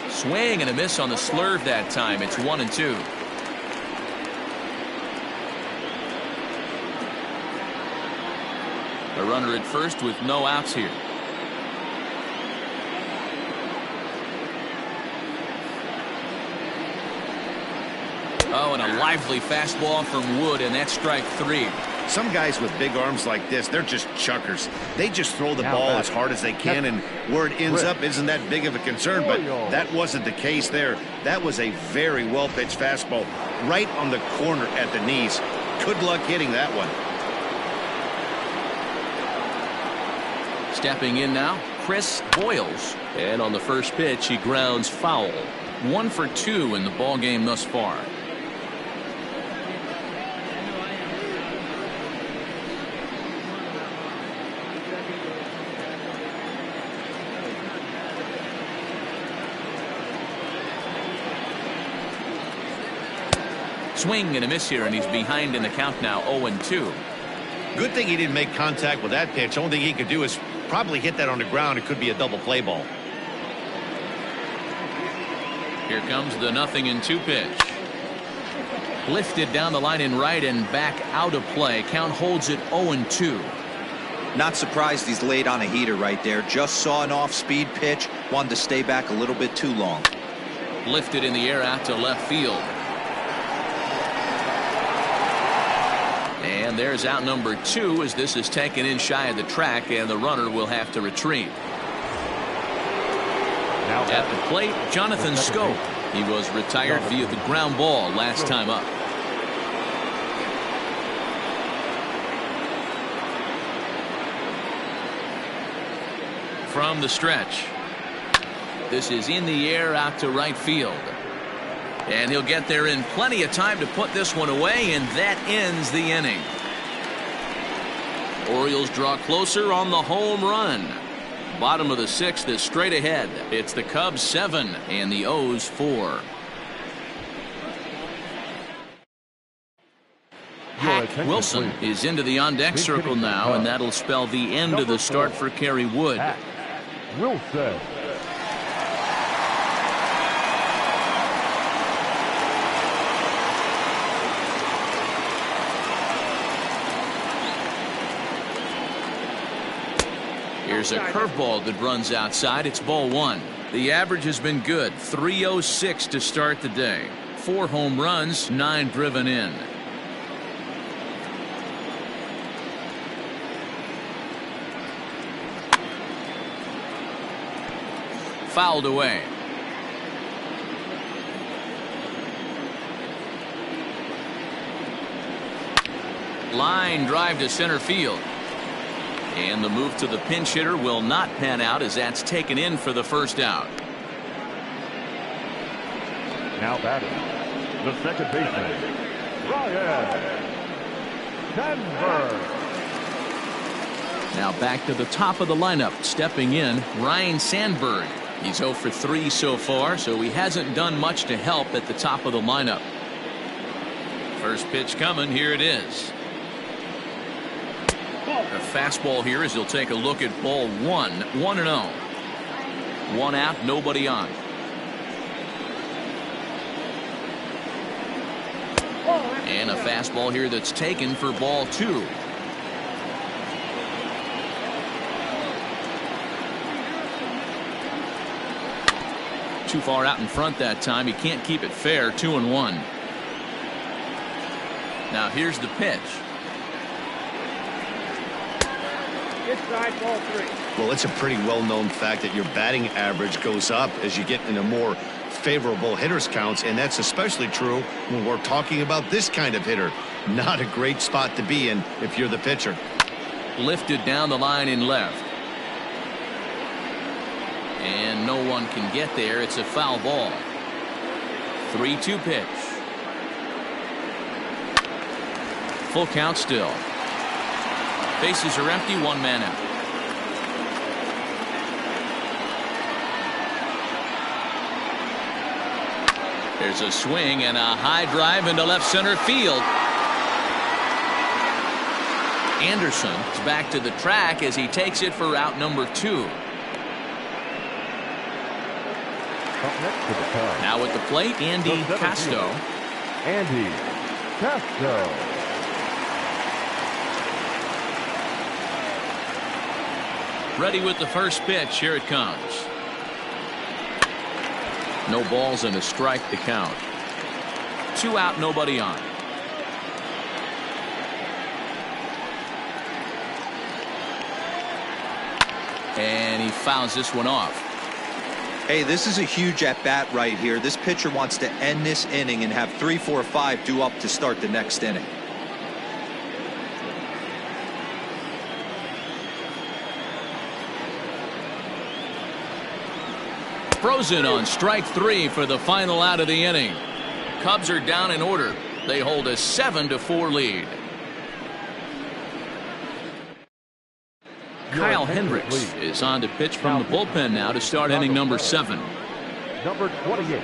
Swing and a miss on the slurve that time. It's 1-2. A runner at first with no outs here. Oh, and a lively fastball from Wood, and that's strike 3. Some guys with big arms like this, they're just chuckers. They just throw the ball as hard as they can, and where it ends up isn't that big of a concern, but that wasn't the case there. That was a very well-pitched fastball right on the corner at the knees. Good luck hitting that one. Stepping in now, Chris Boyles. And on the first pitch, he grounds foul. 1 for 2 in the ball game thus far. Swing and a miss here, and he's behind in the count now, 0-2. Good thing he didn't make contact with that pitch. Only thing he could do is probably hit that on the ground. It could be a double play ball. Here comes the 0-2 pitch. Lifted down the line in right and back out of play. Count holds it 0-2. Not surprised he's laid on a heater right there. Just saw an off-speed pitch. Wanted to stay back a little bit too long. Lifted in the air out to left field. And there's out number 2 as this is taken in shy of the track, and the runner will have to retreat. At the plate, Jonathan Scope. He was retired via the ground ball last time up. From the stretch. This is in the air out to right field. And he'll get there in plenty of time to put this one away, and that ends the inning. Orioles draw closer on the home run. Bottom of the 6th is straight ahead. It's the Cubs 7 and the O's 4. Hack Wilson is into the on-deck circle now, and that'll spell the end of the start for Kerry Wood. Wilson. Here's a curveball that runs outside. It's ball 1. The average has been good. 306 to start the day. 4 home runs, 9 driven in. Fouled away. Line drive to center field. And the move to the pinch hitter will not pan out as that's taken in for the first out. Now batting, the second baseman, Ryan Sandberg. Now back to the top of the lineup. Stepping in, Ryan Sandberg. He's 0 for 3 so far, so he hasn't done much to help at the top of the lineup. First pitch coming. Here it is. A fastball here as he'll take a look at ball 1. 1-0. 1 out, nobody on. And a fastball here that's taken for ball 2. Too far out in front that time. He can't keep it fair. 2-1. Now here's the pitch. Inside ball 3. Well, it's a pretty well-known fact that your batting average goes up as you get into more favorable hitters counts, and that's especially true when we're talking about this kind of hitter. Not a great spot to be in if you're the pitcher. Lifted down the line in left. And no one can get there. It's a foul ball. 3-2 pitch. Full count still. Bases are empty, 1 man out. There's a swing and a high drive into left center field. Anderson is back to the track as he takes it for out number 2. Now at the plate, Andy Casto. Andy Casto. Ready with the first pitch. Here it comes. No balls and a strike to count. 2 out, nobody on. And he fouls this one off. Hey, this is a huge at-bat right here. This pitcher wants to end this inning and have 3, 4, 5 due up to start the next inning. Frozen on strike 3 for the final out of the inning. Cubs are down in order. They hold a 7-4 lead. Kyle Hendricks is on to pitch from the bullpen now to start inning number 7. Number 28,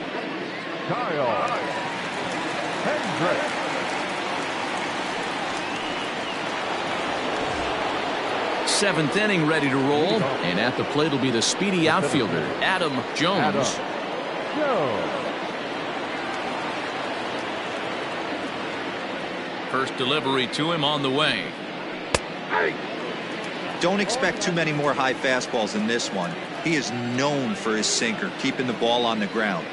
Kyle Hendricks. Seventh inning ready to roll, and at the plate will be the speedy outfielder Adam Jones. First delivery to him on the way. Don't expect too many more high fastballs in this one. He is known for his sinker, keeping the ball on the ground.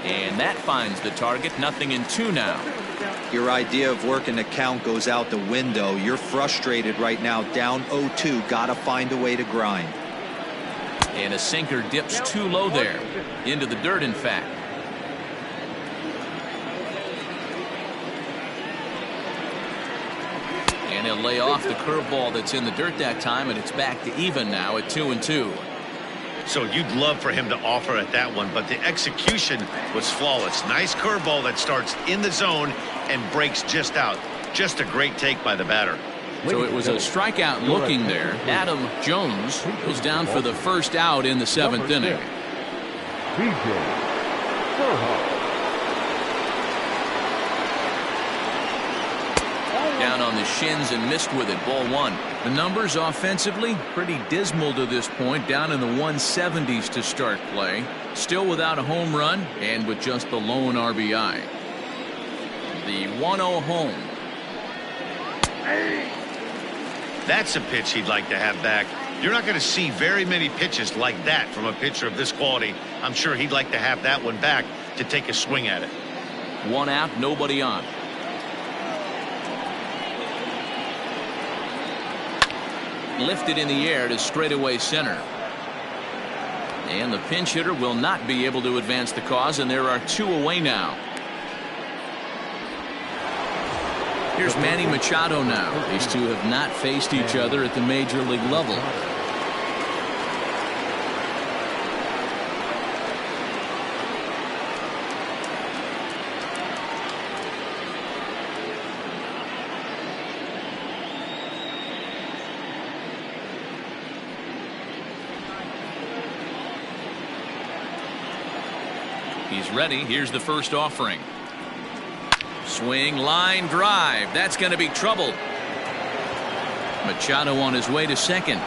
And that finds the target. 0-2 now. Your idea of working the count goes out the window. You're frustrated right now, down 0-2. Gotta find a way to grind. And a sinker dips too low there. Into the dirt, in fact. And he'll lay off the curveball that's in the dirt that time, and it's back to even now at 2-2. So you'd love for him to offer at that one, but the execution was flawless. Nice curveball that starts in the zone and breaks just out. Just a great take by the batter. So it was a strikeout looking there. Adam Jones was down for the first out in the 7th inning. Down on the shins and missed with it. Ball 1. The numbers offensively pretty dismal to this point. Down in the 170s to start play. Still without a home run and with just the lone RBI. The 1-0 home. That's a pitch he'd like to have back. You're not going to see very many pitches like that from a pitcher of this quality. I'm sure he'd like to have that one back to take a swing at it. 1 out, nobody on. Lifted in the air to straightaway center. And the pinch hitter will not be able to advance the cause, and there are 2 away now. Here's Manny Machado now. These two have not faced each other at the major league level. He's ready. Here's the first offering. Swing, line drive. That's going to be trouble. Machado on his way to second.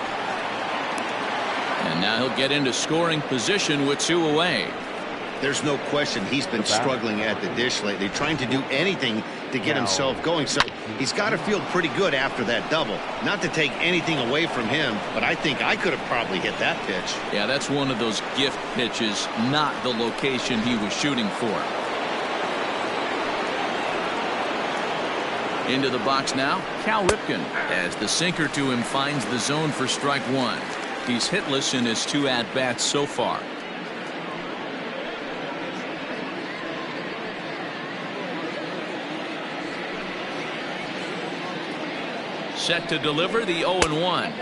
And now he'll get into scoring position with 2 away. There's no question he's been struggling at the dish lately, trying to do anything to get himself going. So he's got to feel pretty good after that double. Not to take anything away from him, but I think I could have probably hit that pitch. Yeah, that's one of those gift pitches, not the location he was shooting for. Into the box now, Cal Ripken, as the sinker to him finds the zone for strike 1. He's hitless in his 2 at-bats so far. Set to deliver the 0-1.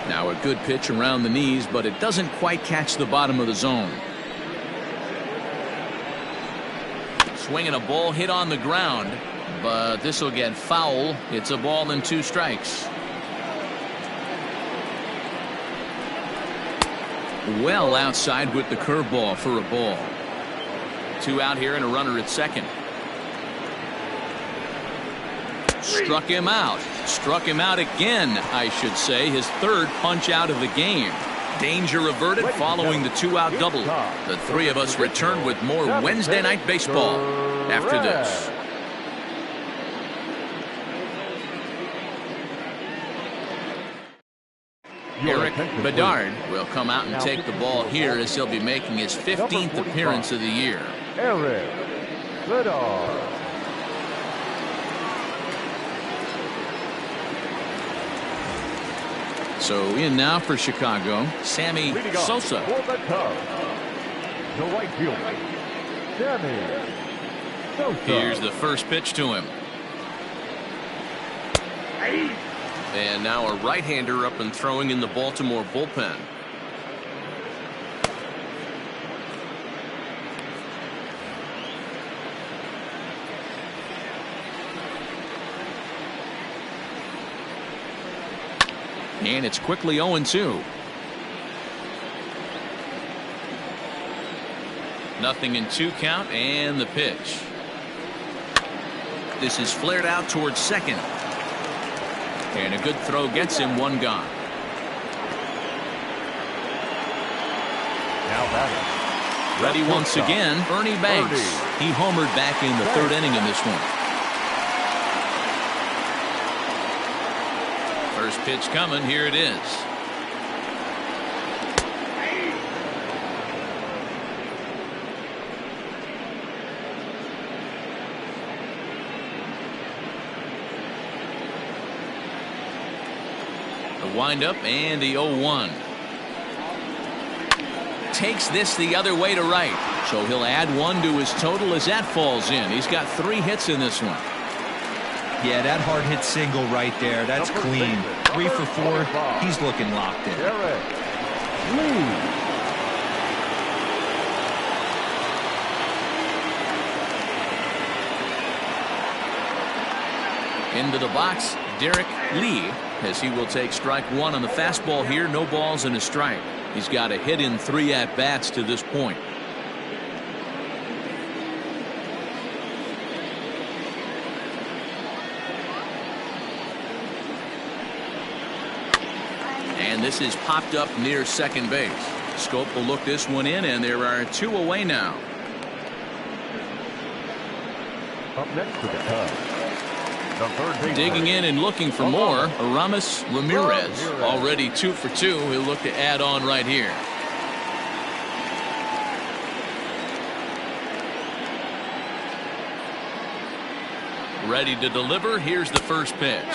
Now a good pitch around the knees, but it doesn't quite catch the bottom of the zone. Swinging a ball hit on the ground, but this will get foul. It's a ball and 2 strikes. Well outside with the curveball for a ball. 2 out here and a runner at second. Struck him out. Struck him out again, I should say. His 3rd punch out of the game. Danger averted following the 2-out double. The 3 of us return with more Wednesday Night Baseball after this. Eric Bedard will come out and take the ball here as he'll be making his 15th appearance of the year. Eric Bedard. So in now for Chicago, Sammy Sosa. For the Cubs, the right fielder, Sammy Sosa. Here's the first pitch to him. And now a right-hander up and throwing in the Baltimore bullpen. And it's quickly 0-2. 0-2 count and the pitch. This is flared out towards second. And a good throw gets him 1 gone. Now batting. Ready once again, Ernie Banks. He homered back in the 3rd inning in this one. First pitch coming. Here it is. The windup and the 0-1. Takes this the other way to right. So he'll add one to his total as that falls in. He's got 3 hits in this one. Yeah, that hard hit single right there. That's clean. 3 for 4. He's looking locked in. Into the box, Derek Lee, as he will take strike 1 on the fastball here. No balls and a strike. He's got a hit in 3 at-bats to this point. And this is popped up near second base. Scope will look this one in, and there are 2 away now. Up next to the Cubs, the third baseman. Digging in and looking for more, Aramis Ramirez. Already 2 for 2. He'll look to add on right here. Ready to deliver. Here's the first pitch.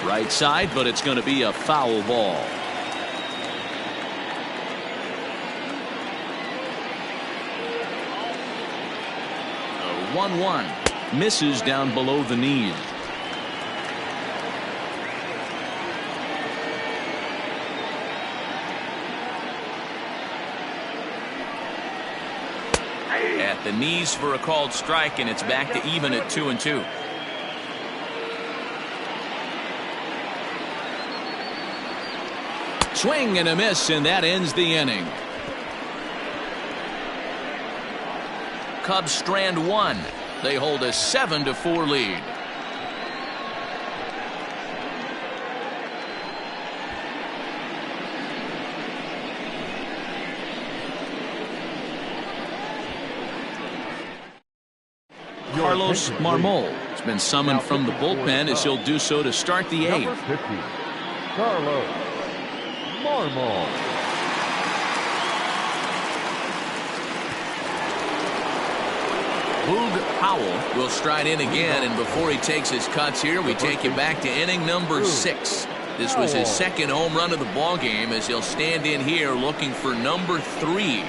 Right side, but it's going to be a foul ball. A 1-1. Misses down below the knees. At the knees for a called strike, and it's back to even at 2-2. Swing and a miss, and that ends the inning. Cubs strand 1. They hold a 7-4 lead. Carlos Marmol has been summoned from the bullpen, as he'll do so to start the 8th. Number 50, Carlos Marmol. Boog Powell will stride in again, and before he takes his cuts here, we take you back to inning number 6. This was his second home run of the ball game, as he'll stand in here looking for number 3.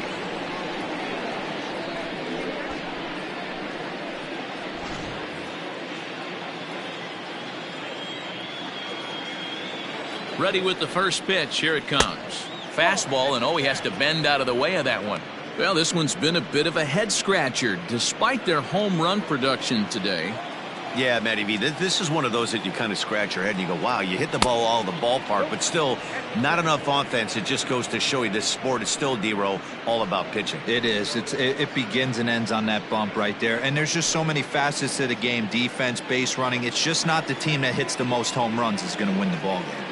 Ready with the first pitch. Here it comes. Fastball, and he has to bend out of the way of that one. Well, this one's been a bit of a head scratcher despite their home run production today. Yeah, Matty V, this is one of those that you kind of scratch your head and you go, wow, you hit the ball all the ballpark, but still not enough offense. It just goes to show you this sport is still, D-Row, all about pitching. It is. It begins and ends on that bump right there. And there's just so many facets to the game. Defense, base running. It's just not the team that hits the most home runs is going to win the ball game.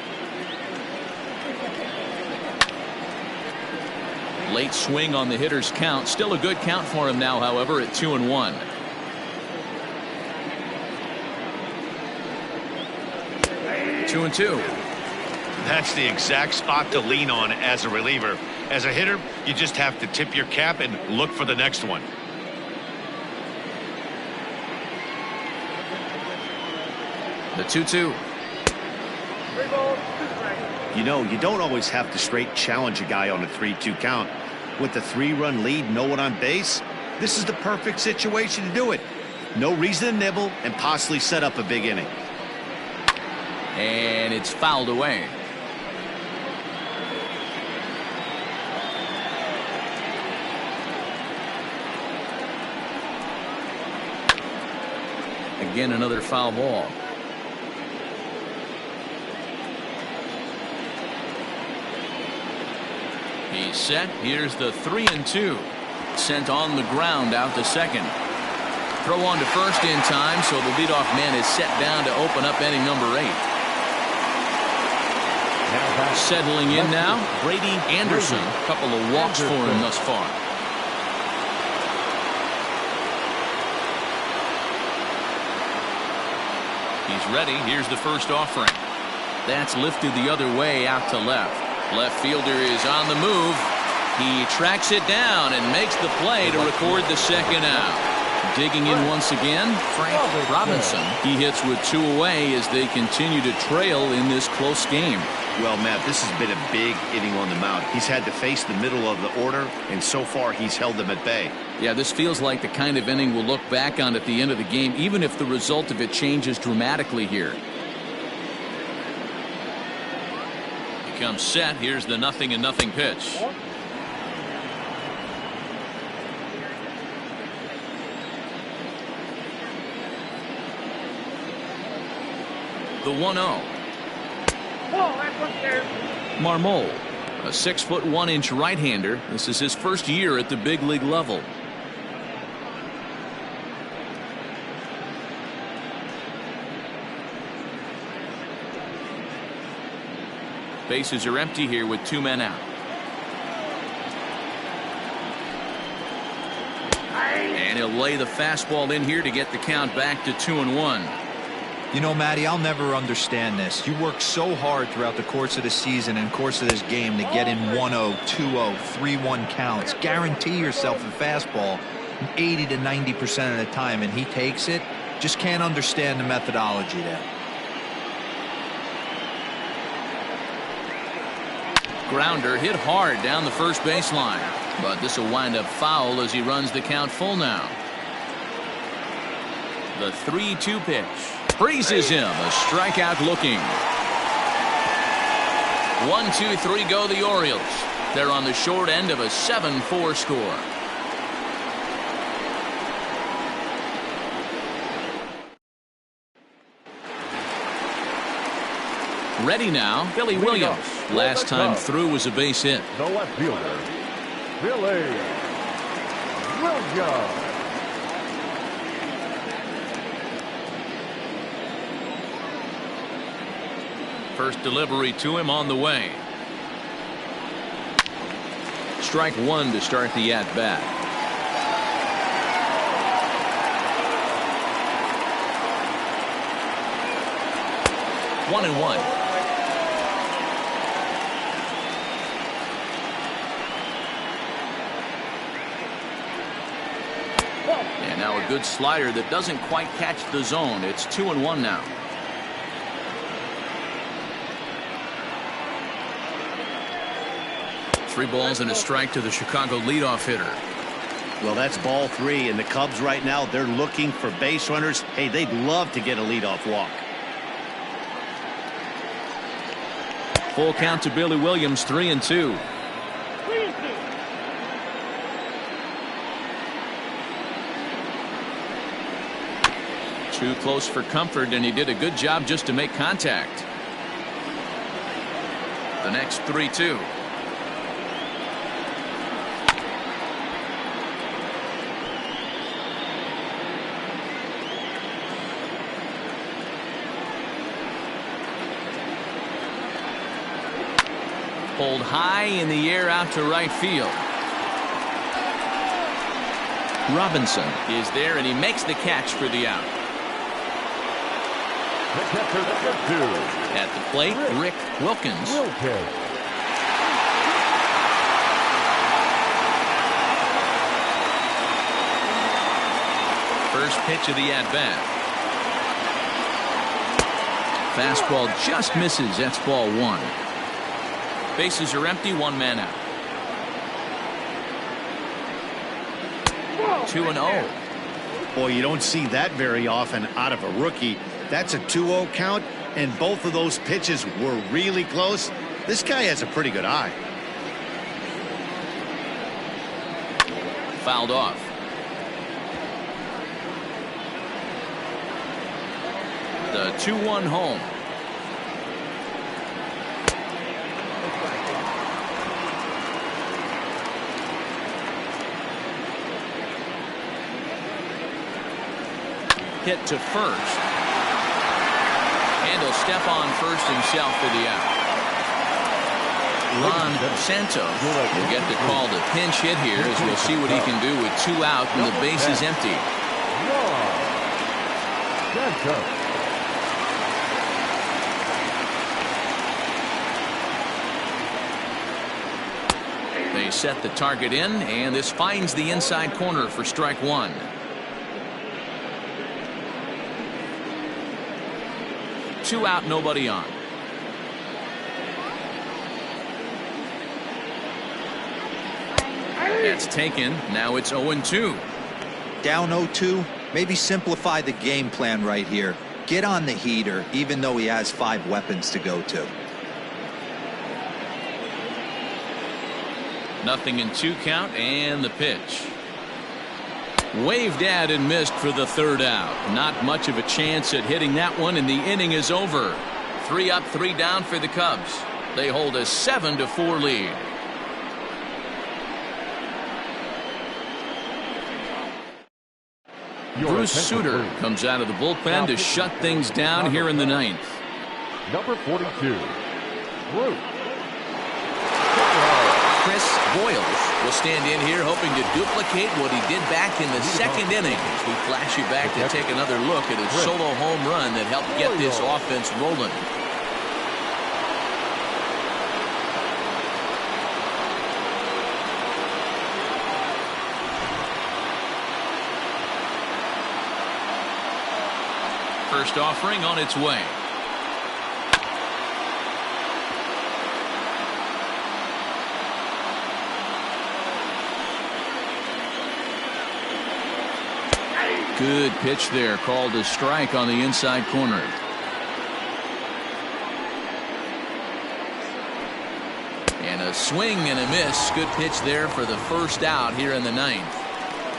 Late swing on the hitter's count. Still a good count for him now, however, at 2-1. Two and 2. That's the exact spot to lean on as a reliever. As a hitter, you just have to tip your cap and look for the next one. The 2-2. You know, you don't always have to straight challenge a guy on a 3-2 count. With the 3-run lead, no one on base, this is the perfect situation to do it. No reason to nibble and possibly set up a big inning. And it's fouled away. Again, another foul ball. He's set. Here's the 3-2. Sent on the ground out to second. Throw on to first in time, so the leadoff man is set down to open up inning number 8. Settling in now, Brady Anderson. A couple of walks for him thus far. He's ready. Here's the first offering. That's lifted the other way out to left. Left fielder is on the move. He tracks it down and makes the play to record the second out. Digging in once again, Frank Robinson. He hits with 2 away as they continue to trail in this close game. Well, Matt, this has been a big inning on the mound. He's had to face the middle of the order, and so far he's held them at bay. Yeah, this feels like the kind of inning we'll look back on at the end of the game, even if the result of it changes dramatically here. He comes set. Here's the 0-0 pitch. The 1-0. Marmol, a 6'1" right-hander. This is his first year at the big league level. Bases are empty here with 2 men out. And he'll lay the fastball in here to get the count back to 2-1. You know, Matty, I'll never understand this. You work so hard throughout the course of the season and course of this game to get in 1-0, 2-0, 3-1 counts. Guarantee yourself a fastball 80 to 90% of the time, and he takes it. Just can't understand the methodology there. Grounder hit hard down the first baseline, but this will wind up foul as he runs the count full now. The 3-2 pitch. Freezes him. A strikeout looking. 1-2-3 go the Orioles. They're on the short end of a 7-4 score. Ready now, Billy Williams. Last time through was a base hit. The left fielder, Billy Williams. First delivery to him on the way. Strike 1 to start the at-bat. One and one. And now a good slider that doesn't quite catch the zone. It's 2-1 now. 3 balls and a strike to the Chicago leadoff hitter. Well, that's ball 3, and the Cubs right now, they're looking for base runners. Hey, they'd love to get a leadoff walk. Full count to Billy Williams, 3-2. Too close for comfort, and he did a good job just to make contact. The next 3-2. Pulled high in the air out to right field. Robinson is there, and he makes the catch for the out. The catcher, number 2. At the plate, Rick Wilkins. First pitch of the at-bat. Fastball just misses. That's ball 1. Bases are empty, 1 man out. 2-0. Boy, you don't see that very often out of a rookie. That's a 2-0 count, and both of those pitches were really close. This guy has a pretty good eye. Fouled off. The 2-1 home. Hit to first. And he'll step on first himself for the out. Ron Santo will get the call to pinch hit here as we'll see what he can do with 2 out and the bases empty. They set the target in, and this finds the inside corner for strike 1. Two out, nobody on. That's taken. Now it's 0-2. Down 0-2. Maybe simplify the game plan right here. Get on the heater, even though he has 5 weapons to go to. 0-2 count, and the pitch. Waved at and missed for the 3rd out. Not much of a chance at hitting that one, and the inning is over. 3 up, 3 down for the Cubs. They hold a 7-4 lead. Bruce Sutter comes out of the bullpen to shut things down here in the 9th. Number 42, Bruce. Chris Boyles will stand in here hoping to duplicate what he did back in the 2nd inning. As we flash you back to take another look at his solo home run that helped get this offense rolling. First offering on its way. Good pitch there, called a strike on the inside corner. And a swing and a miss. Good pitch there for the 1st out here in the 9th.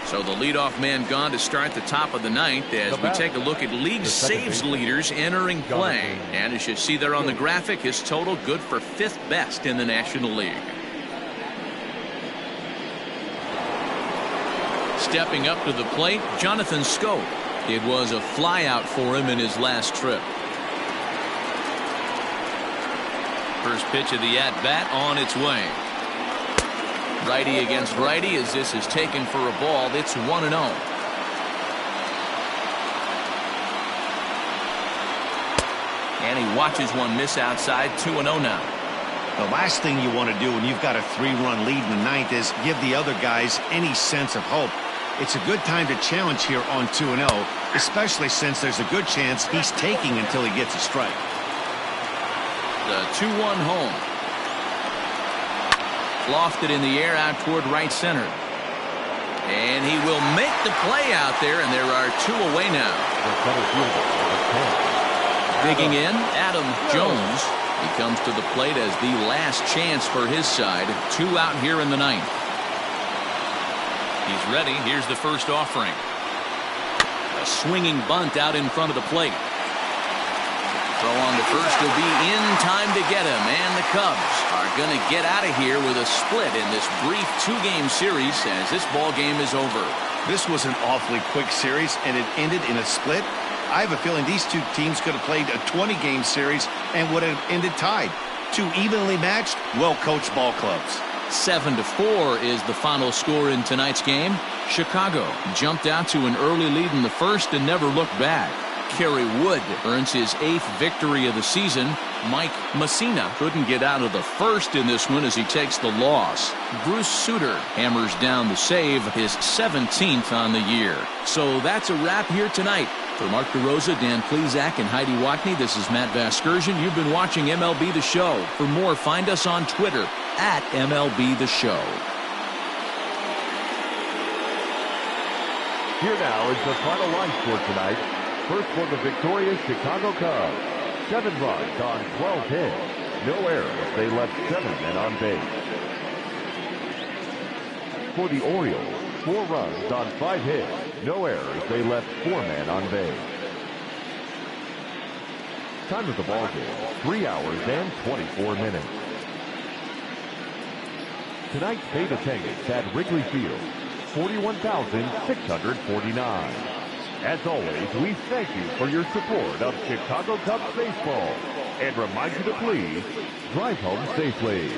So the leadoff man gone to start the top of the 9th as we take a look at league saves leaders entering play. And as you see there on the graphic, his total good for 5th best in the National League. Stepping up to the plate, Jonathan Scope. It was a flyout for him in his last trip. First pitch of the at-bat on its way. Righty against righty as this is taken for a ball. It's 1-0. And he watches one miss outside. 2-0 now. The last thing you want to do when you've got a 3-run lead in the 9th is give the other guys any sense of hope. It's a good time to challenge here on 2-0, especially since there's a good chance he's taking until he gets a strike. The 2-1 home. Lofted in the air out toward right center. And he will make the play out there, and there are 2 away now. Digging in, Adam Jones. He comes to the plate as the last chance for his side. 2 out here in the 9th. He's ready. Here's the first offering. A swinging bunt out in front of the plate. Throw on to first will be in time to get him, and the Cubs are going to get out of here with a split in this brief 2-game series as this ball game is over. This was an awfully quick series, and it ended in a split. I have a feeling these 2 teams could have played a 20-game series and would have ended tied. 2 evenly matched, well-coached ball clubs. 7-4 is the final score in tonight's game. Chicago jumped out to an early lead in the 1st and never looked back. Kerry Wood earns his 8th victory of the season. Mike Messina couldn't get out of the 1st in this one as he takes the loss. Bruce Sutter hammers down the save, his 17th on the year. So that's a wrap here tonight. For Mark DeRosa, Dan Plezak, and Heidi Watney, this is Matt Vasgersian. You've been watching MLB The Show. For more, find us on Twitter at MLB The Show. Here now is the final line score tonight. First for the victorious Chicago Cubs. 7 runs on 12 hits. No errors. They left 7 men on base. For the Orioles, 4 runs on 5 hits. No errors. They left 4 men on base. Time of the ball game, 3 hours and 24 minutes. Tonight's paid attendance at Wrigley Field, 41,649. As always, we thank you for your support of Chicago Cubs baseball and remind you to please drive home safely.